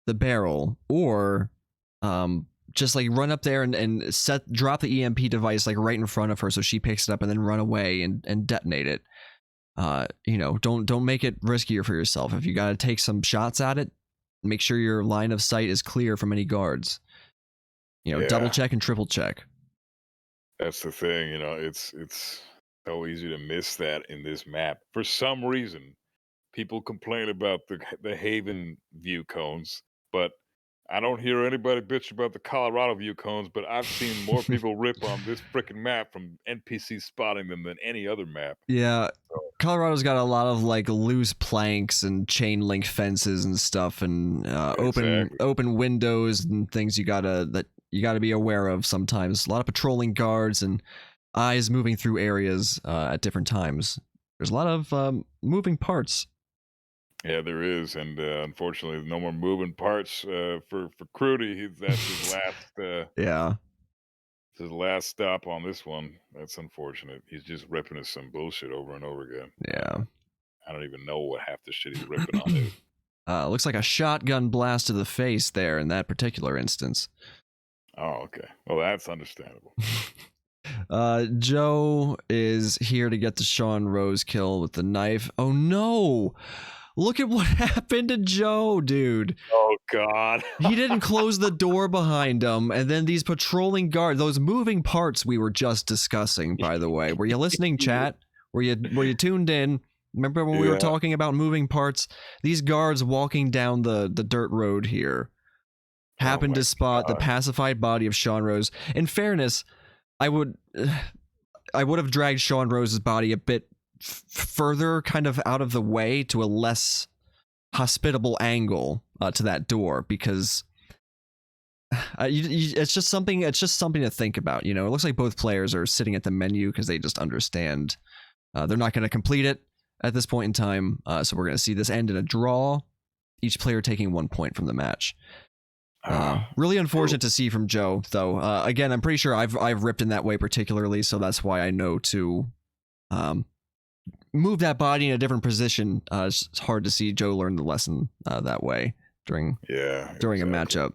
the barrel, or just like run up there and drop the EMP device like right in front of her so she picks it up and then run away and detonate it. Don't make it riskier for yourself. If you got to take some shots at it, make sure your line of sight is clear from any guards. Double check and triple check. That's the thing, it's so easy to miss that in this map. For some reason, people complain about the Haven view cones, but I don't hear anybody bitch about the Colorado view cones, but I've seen more people rip on this frickin' map from NPC spotting them than any other map. Yeah, So, Colorado's got a lot of like loose planks and chain link fences and stuff, and open windows and things you gotta be aware of sometimes. A lot of patrolling guards and eyes moving through areas at different times. There's a lot of moving parts. yeah, there is, and unfortunately, no more moving parts for Crewdy. That's his last. Yeah. His last stop on this one. That's unfortunate. He's just ripping us some bullshit over and over again. Yeah. I don't even know what half the shit he's ripping on is. Looks like a shotgun blast to the face there in that particular instance. Oh, okay. Well, that's understandable. Joe is here to get the Sean Rose kill with the knife. Oh no! Look at what happened to Joe, dude. Oh God. He didn't close the door behind him, and then these patrolling guards, those moving parts we were just discussing, by the way. Were you listening, chat? Were you tuned in? Remember when we were talking about moving parts? These guards walking down the dirt road here happened to spot the pacified body of Sean Rose. In fairness, I would have dragged Sean Rose's body a bit further, kind of out of the way, to a less hospitable angle to that door, because it's just something to think about. You know, it looks like both players are sitting at the menu because they just understand they're not going to complete it at this point in time. So we're going to see this end in a draw, each player taking 1 point from the match. Really unfortunate to see from Joe, though. Again, I'm pretty sure I've ripped in that way particularly, so that's why I know to move that body in a different position. It's hard to see Joe learn the lesson that way during a matchup.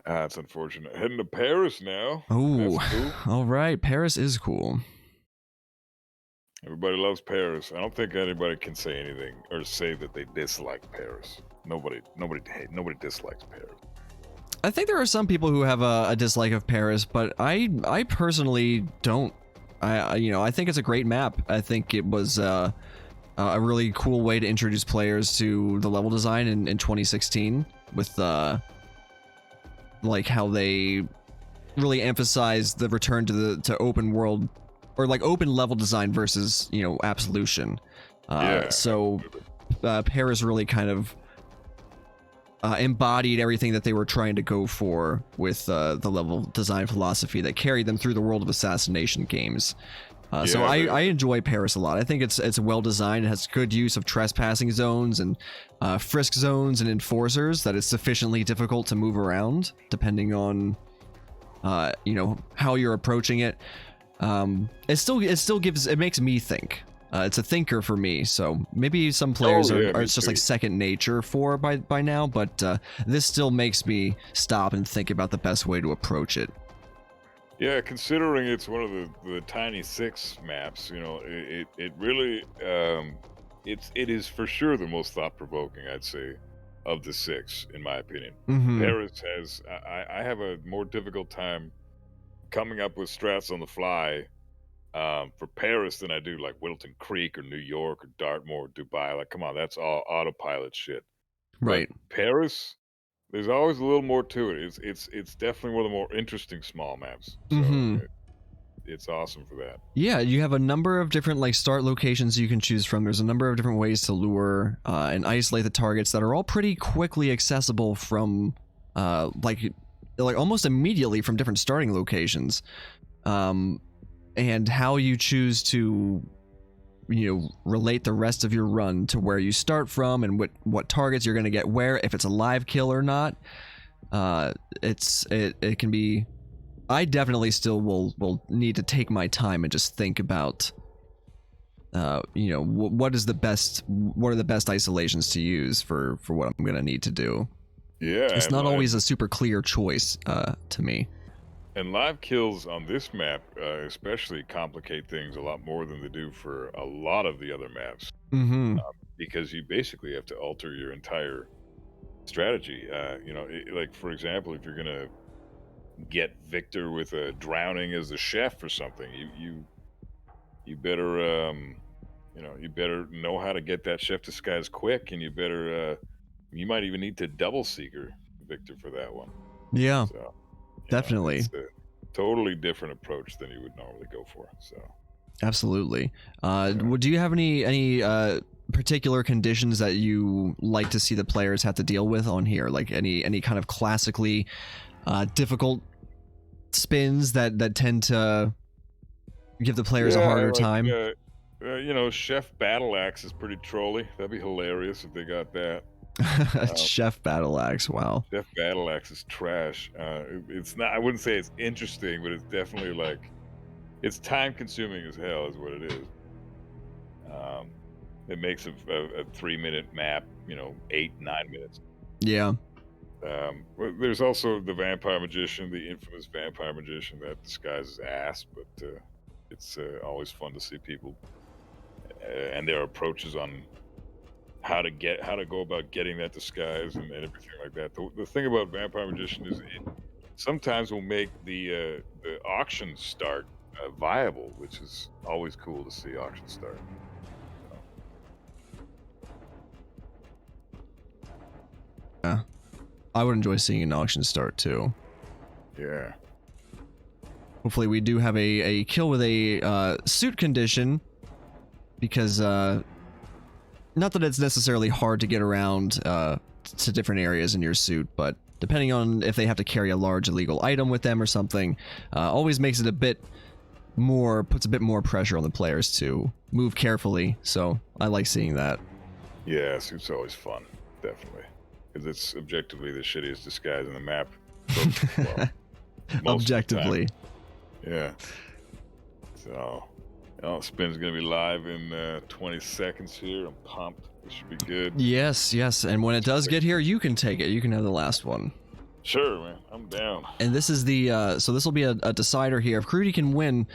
That's unfortunate. Heading to Paris now. Oh, cool. All right. Paris is cool. Everybody loves Paris. I don't think anybody can say anything or say that they dislike Paris. Nobody dislikes Paris. I think there are some people who have a dislike of Paris, but I personally don't. I think it's a great map. I think it was a really cool way to introduce players to the level design in 2016 with like how they really emphasized the return to open world, or like open level design versus absolution. So Paris really kind of embodied everything that they were trying to go for with the level design philosophy that carried them through the world of assassination games. So I enjoy Paris a lot. I think it's well designed. It has good use of trespassing zones and frisk zones and enforcers that is sufficiently difficult to move around depending on how you're approaching it. It makes me think. It's a thinker for me, so maybe some players are it's just like second nature by now, but this still makes me stop and think about the best way to approach it. Yeah, considering it's one of the tiny 6 maps, it really it is for sure the most thought-provoking, I'd say, of the 6, in my opinion. Mm-hmm. Paris has I have a more difficult time coming up with strats on the fly for Paris than I do like Wilton Creek or New York or Dartmoor or Dubai. Like, come on, that's all autopilot shit. Right. But Paris, there's always a little more to it. It's definitely one of the more interesting small maps. So it's awesome for that. Yeah, you have a number of different like start locations you can choose from. There's a number of different ways to lure and isolate the targets that are all pretty quickly accessible from like almost immediately from different starting locations. And how you choose to relate the rest of your run to where you start from and what targets you're going to get where, if it's a live kill or not. It can be. I definitely still will need to take my time and just think about what are the best isolations to use for what I'm going to need to do. Yeah, it's not always a super clear choice to me. And live kills on this map especially complicate things a lot more than they do for a lot of the other maps. Because you basically have to alter your entire strategy. Like, for example, if you're going to get Victor with a drowning as a chef or something, you better you better know how to get that chef disguise quick, and you better you might even need to double seeker Victor for that one. Yeah, So definitely. it's a totally different approach than you would normally go for. So absolutely. Do you have any particular conditions that you like to see the players have to deal with on here? Like any kind of classically difficult spins that tend to give the players a harder time? Chef Battle Axe is pretty trolly. That'd be hilarious if they got that. Chef Battle Axe, wow. Chef Battle Axe is trash. It's not. I wouldn't say it's interesting, but it's definitely like it's time consuming as hell, is what it is. It makes a 3-minute map, 8-9 minutes. Yeah. There's also the Vampire Magician, the infamous Vampire Magician that disguises ass, but it's always fun to see people and their approaches on how to go about getting that disguise and everything like that. The thing about Vampire Magician is it sometimes will make the auction start viable, which is always cool to see auction start. Yeah, I would enjoy seeing an auction start too. Yeah. Hopefully we do have a kill with a suit condition, because not that it's necessarily hard to get around to different areas in your suit, but depending on if they have to carry a large illegal item with them or something, always makes it puts a bit more pressure on the players to move carefully. So I like seeing that. Yeah, suit's always fun, definitely, because it's objectively the shittiest disguise in the map. Objectively. Yeah. So, spin's gonna be live in 20 seconds here. I'm pumped. This should be good. Yes, and when it does get here, you can take it. You can have the last one. Sure, man. I'm down. And this is the so this will be a decider here. If Crewdy can win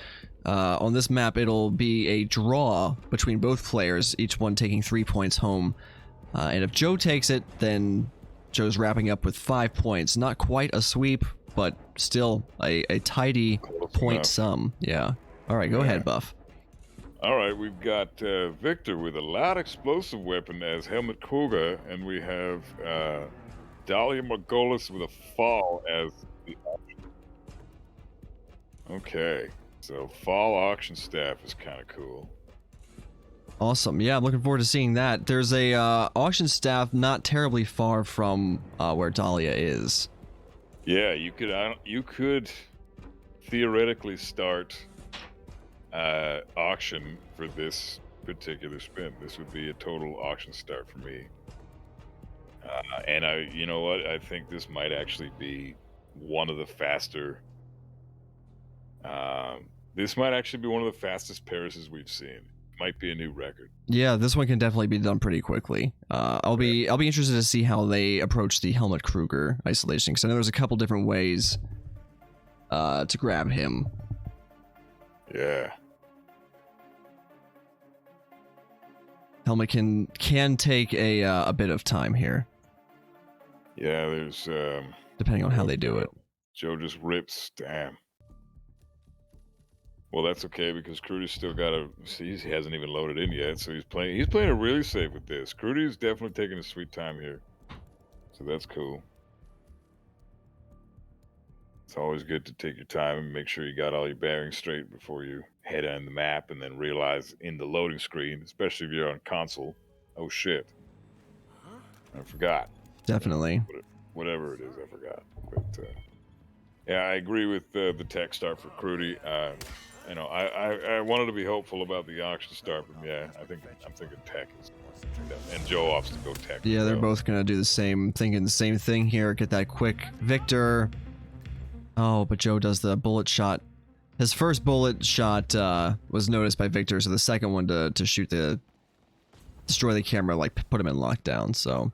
on this map, it'll be a draw between both players, each one taking 3 points home. And if Joe takes it, then Joe's wrapping up with 5 points. Not quite a sweep, but still a tidy point sum. Yeah. All right, go ahead, Buff. All right, we've got Victor with a loud explosive weapon as Helmut Kruger, and we have Dahlia Margolis with a fall as the auction. Okay, so fall auction staff is kind of cool. Awesome. Yeah, I'm looking forward to seeing that. There's a auction staff not terribly far from where Dahlia is. Yeah, you could theoretically start auction for this particular spin. This would be a total auction start for me. And you know what? I think this might actually be one of the faster. This might actually be one of the fastest Parises we've seen. Might be a new record. Yeah, this one can definitely be done pretty quickly. I'll be interested to see how they approach the Helmut Kruger isolation, because I know there's a couple different ways to grab him. Yeah. Helmut can take a bit of time here. Yeah, there's depending on how they do it. Joe just rips. Damn. Well, that's okay, because Crewdy's still got he hasn't even loaded in yet, so he's playing it really safe with this. Crewdy's definitely taking his sweet time here, so that's cool. It's always good to take your time and make sure you got all your bearings straight before you head on the map, and then realize in the loading screen, especially if you're on console, oh shit, I forgot. Definitely. Whatever it is, I forgot. But yeah, I agree with the tech start for Crewdy. I wanted to be hopeful about the auction start, but yeah, I'm thinking tech is, and Joe opts to go tech. Yeah, they're both gonna do the same thing here. Get that quick Victor. Oh, but Joe does the bullet shot. His first bullet shot was noticed by Victor, so the second one to destroy the camera, like put him in lockdown. So.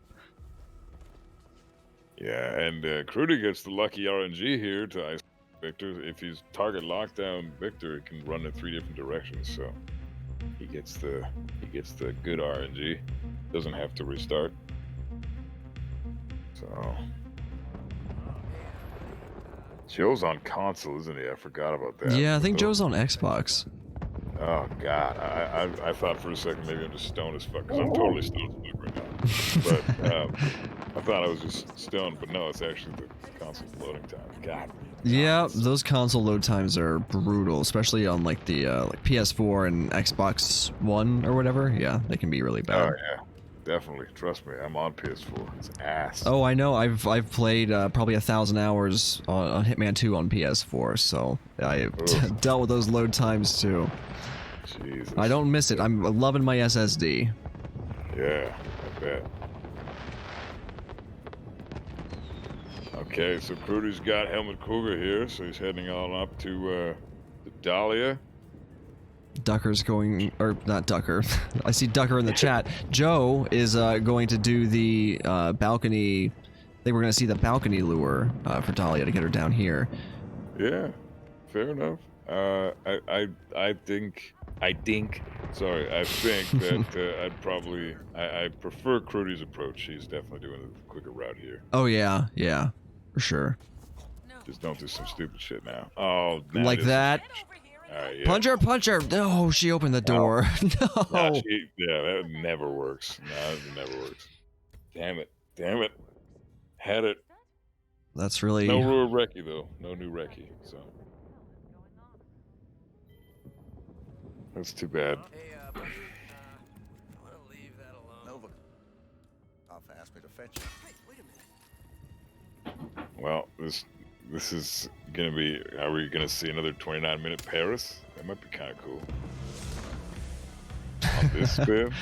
Yeah, and Crewdy gets the lucky RNG here to isolate Victor. If he's target lockdown Victor, it can run in 3 different directions, so he gets the good RNG. Doesn't have to restart. So Joe's on console, isn't he? I forgot about that. Yeah, I think Joe's on Xbox. Oh God, I thought for a second maybe I'm just stoned as fuck, because I'm totally stoned as fuck right now. But I thought I was just stoned, but no, it's actually the console's loading time. God. Yeah, those console load times are brutal, especially on like the like PS4 and Xbox One or whatever. Yeah, they can be really bad. Oh yeah, definitely. Trust me, I'm on PS4. It's ass. Oh, I know. I've played probably 1,000 hours on Hitman 2 on PS4, so I dealt with those load times too. Jesus. I don't miss it. I'm loving my SSD. Yeah, I bet. Okay, so Crewdy's got Helmut Cougar here, so he's heading on up to Dahlia. Ducker's going, or not Ducker. I see Ducker in the chat. Joe is going to do the balcony. I think we're going to see the balcony lure for Dahlia to get her down here. Yeah, fair enough. I think that I prefer Crewdy's approach. He's definitely doing the quicker route here. Oh yeah, yeah, for sure. Just don't do some stupid shit now. Oh, now Like that. Yeah. Punch her! No, she opened the door. No. That never works. No, it never works. Damn it. Had it. That's really... No real recce, though. No new recce, so... That's too bad. Hey, buddy, I want to leave that alone. Nova, Alpha asked me to fetch you. Hey, wait a minute. Well, this is gonna be... Are we gonna see another 29-minute Paris? That might be kind of cool. On this spin?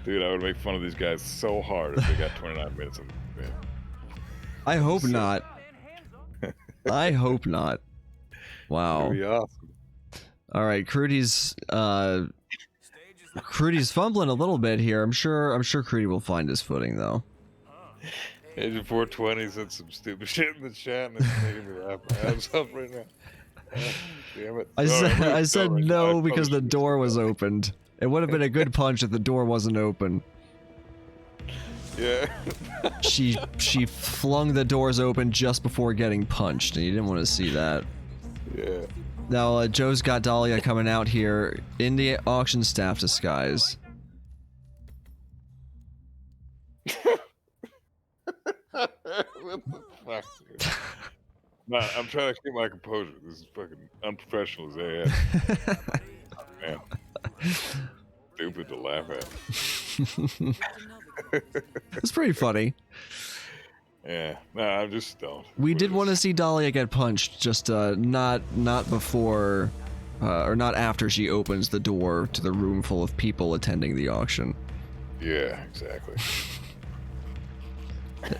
Dude, I would make fun of these guys so hard if they got 29 minutes on the spin. I hope not. I hope not. Wow. That'd be awesome. All right, Crewdy's fumbling a little bit here. I'm sure Crewdy will find his footing though. Agent 420 said some stupid shit in the chat, and it's making me laugh my ass off right now. Damn it. I said no because the door was opened. It would have been a good punch if the door wasn't open. Yeah. She flung the doors open just before getting punched, and you didn't want to see that. Yeah. Now, Joe's got Dahlia coming out here in the auction staff disguise. What the fuck, dude? Nah, I'm trying to keep my composure. This is fucking unprofessional as AF. Man. Stupid to laugh at. It's pretty funny. Yeah, nah, I'm just stoned. We did want to see Dahlia get punched, just not before, or not after she opens the door to the room full of people attending the auction. Yeah, exactly.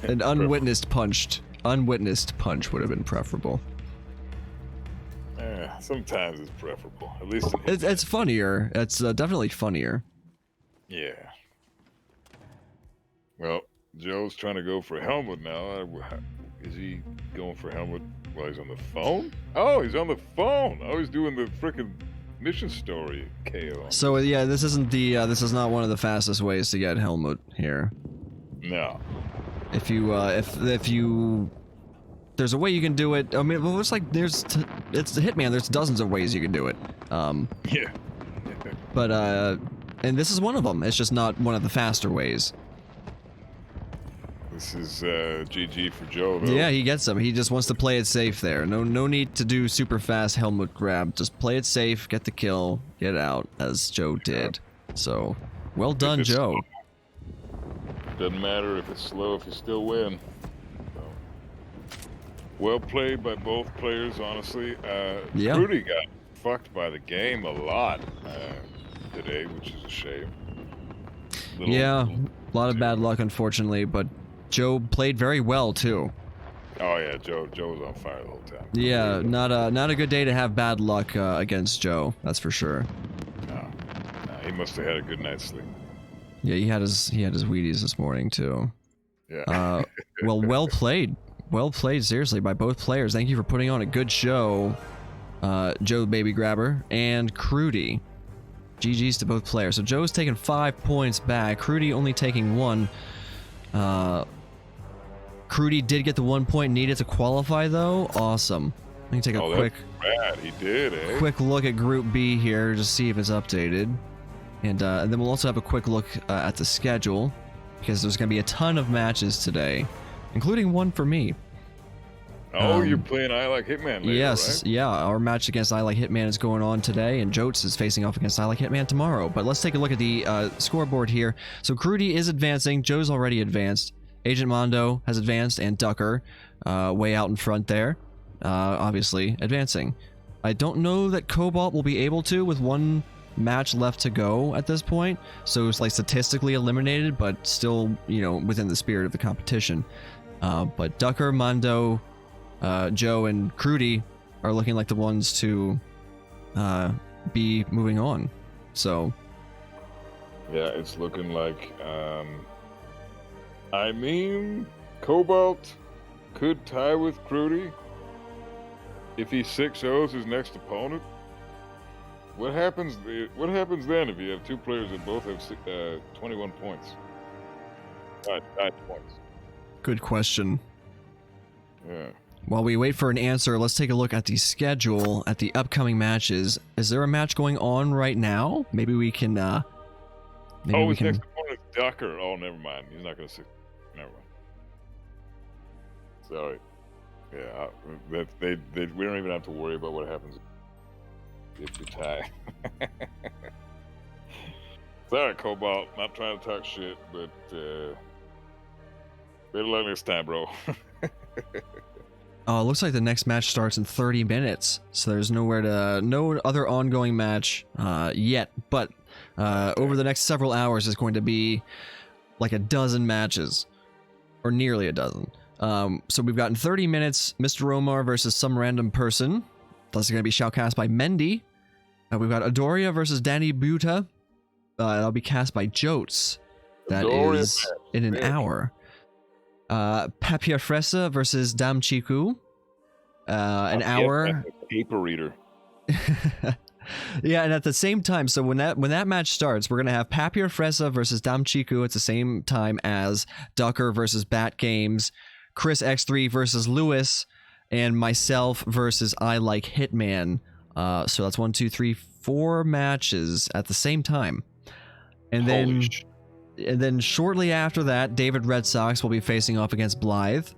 An unwitnessed punch would have been preferable. Yeah, sometimes it's preferable. At least It's funnier. It's definitely funnier. Yeah. Well, Joe's trying to go for Helmut now. Is he going for Helmut while he's on the phone? Oh, he's on the phone. Oh, he's doing the freaking mission story KO. So yeah, this is not one of the fastest ways to get Helmut here. No. If you there's a way you can do it. I mean, well, it's like it's Hitman. There's dozens of ways you can do it. Yeah. But and this is one of them. It's just not one of the faster ways. This is GG for Joe, though. Yeah, he gets them. He just wants to play it safe there. No need to do super fast Helmut grab. Just play it safe, get the kill, get out, as Joe did. So, well done, Joe. Doesn't matter if it's slow if you still win. So, well played by both players, honestly. Yeah. Crewdy got fucked by the game a lot today, which is a shame. Yeah, a lot of bad luck, unfortunately, but Joe played very well too. Oh yeah, Joe was on fire the whole time. Yeah, not a good day to have bad luck against Joe. That's for sure. No, he must have had a good night's sleep. Yeah, he had his Wheaties this morning too. Yeah. Well played. Well played, seriously, by both players. Thank you for putting on a good show, JoeTheBabyGrabber and Crewdy. GG's to both players. So Joe's taking 5 points back. Crewdy only taking 1. Crewdy did get the 1 point needed to qualify, though. Awesome. Let me take a quick Right, he did, eh? quick look at Group B here to see if it's updated. And then we'll also have a quick look at the schedule, because there's going to be a ton of matches today, including one for me. Oh, you're playing I Like Hitman later, yes, right? yeah, our match against I Like Hitman is going on today, and Jotes is facing off against I Like Hitman tomorrow. But let's take a look at the scoreboard here. So Crewdy is advancing, Joe's already advanced, Agent Mondo has advanced, and Ducker, way out in front there, obviously advancing. I don't know that Cobalt will be able to with one match left to go at this point, so it's like statistically eliminated, but still, you know, within the spirit of the competition. But Ducker, Mondo, Joe, and Crewdy are looking like the ones to be moving on. So yeah, it's looking like I mean, Cobalt could tie with Crewdy if he 6-0s his next opponent. What happens then if you have two players that both have 21 points? 9 points. good question. Yeah. While we wait for an answer, let's take a look at the schedule at the upcoming matches. Is there a match going on right now? Maybe we can His next opponent is Ducker. Oh, never mind. He's not going to 6. Never mind. Sorry. Yeah, we don't even have to worry about what happens if you tie. Sorry, Cobalt. Not trying to talk shit, but better luck next time, bro. Oh, it looks like the next match starts in 30 minutes, so there's no other ongoing match yet. But over the next several hours, is going to be like a dozen matches, or nearly a dozen. So we've got in 30 minutes, Mr. Omar versus some random person. That's going to be shoutcast by Mendy. We've got Adoria versus Danny Buta. That'll be cast by Jotes. That Adoria, is in an hour. Papia Fresa versus Dam Chiku. An hour. Paper reader. Yeah, and at the same time, so when that match starts, we're gonna have Papia Fresa versus Dam Chiku at the same time as Ducker versus Bat Games, Chris X3 versus Lewis, and myself versus I Like Hitman. So that's 1, 2, 3, 4 matches at the same time. And then shortly after that, David Red Sox will be facing off against Blythe.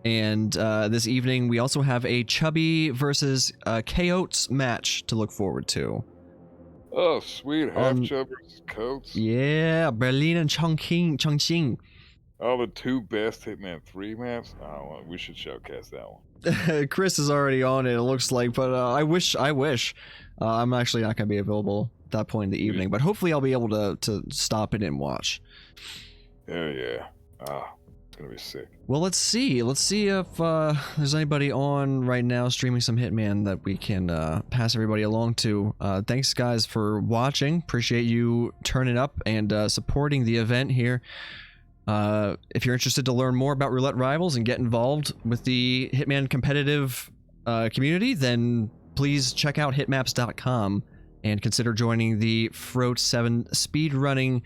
And this evening, we also have a Chubby versus Coates match to look forward to. Oh, sweet. Half-Chub versus Coates. Yeah, Berlin and Chongqing. Oh, the two best Hitman 3 maps? Oh, we should showcase that one. Chris is already on it, it looks like, but I wish. I'm actually not going to be available at that point in the evening, but hopefully I'll be able to stop it and watch. Yeah. It's going to be sick. Well, let's see if there's anybody on right now streaming some Hitman that we can pass everybody along to. Thanks, guys, for watching. Appreciate you turning up and supporting the event here. If you're interested to learn more about Roulette Rivals and get involved with the Hitman competitive community, then please check out hitmaps.com and consider joining the Frote 7 speedrunning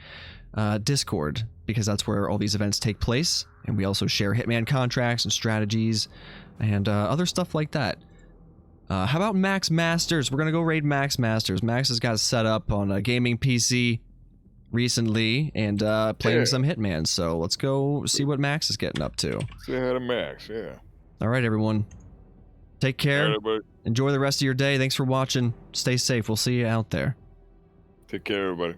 Discord, because that's where all these events take place, and we also share Hitman contracts and strategies and other stuff like that. How about Max Masters? We're gonna go raid Max Masters. Max has got set up on a gaming PC recently and playing some Hitman, so let's go see what Max is getting up to. Say hi to Max, yeah. All right, everyone. Take care. All right, Enjoy the rest of your day. Thanks for watching. Stay safe. We'll see you out there. take care, everybody.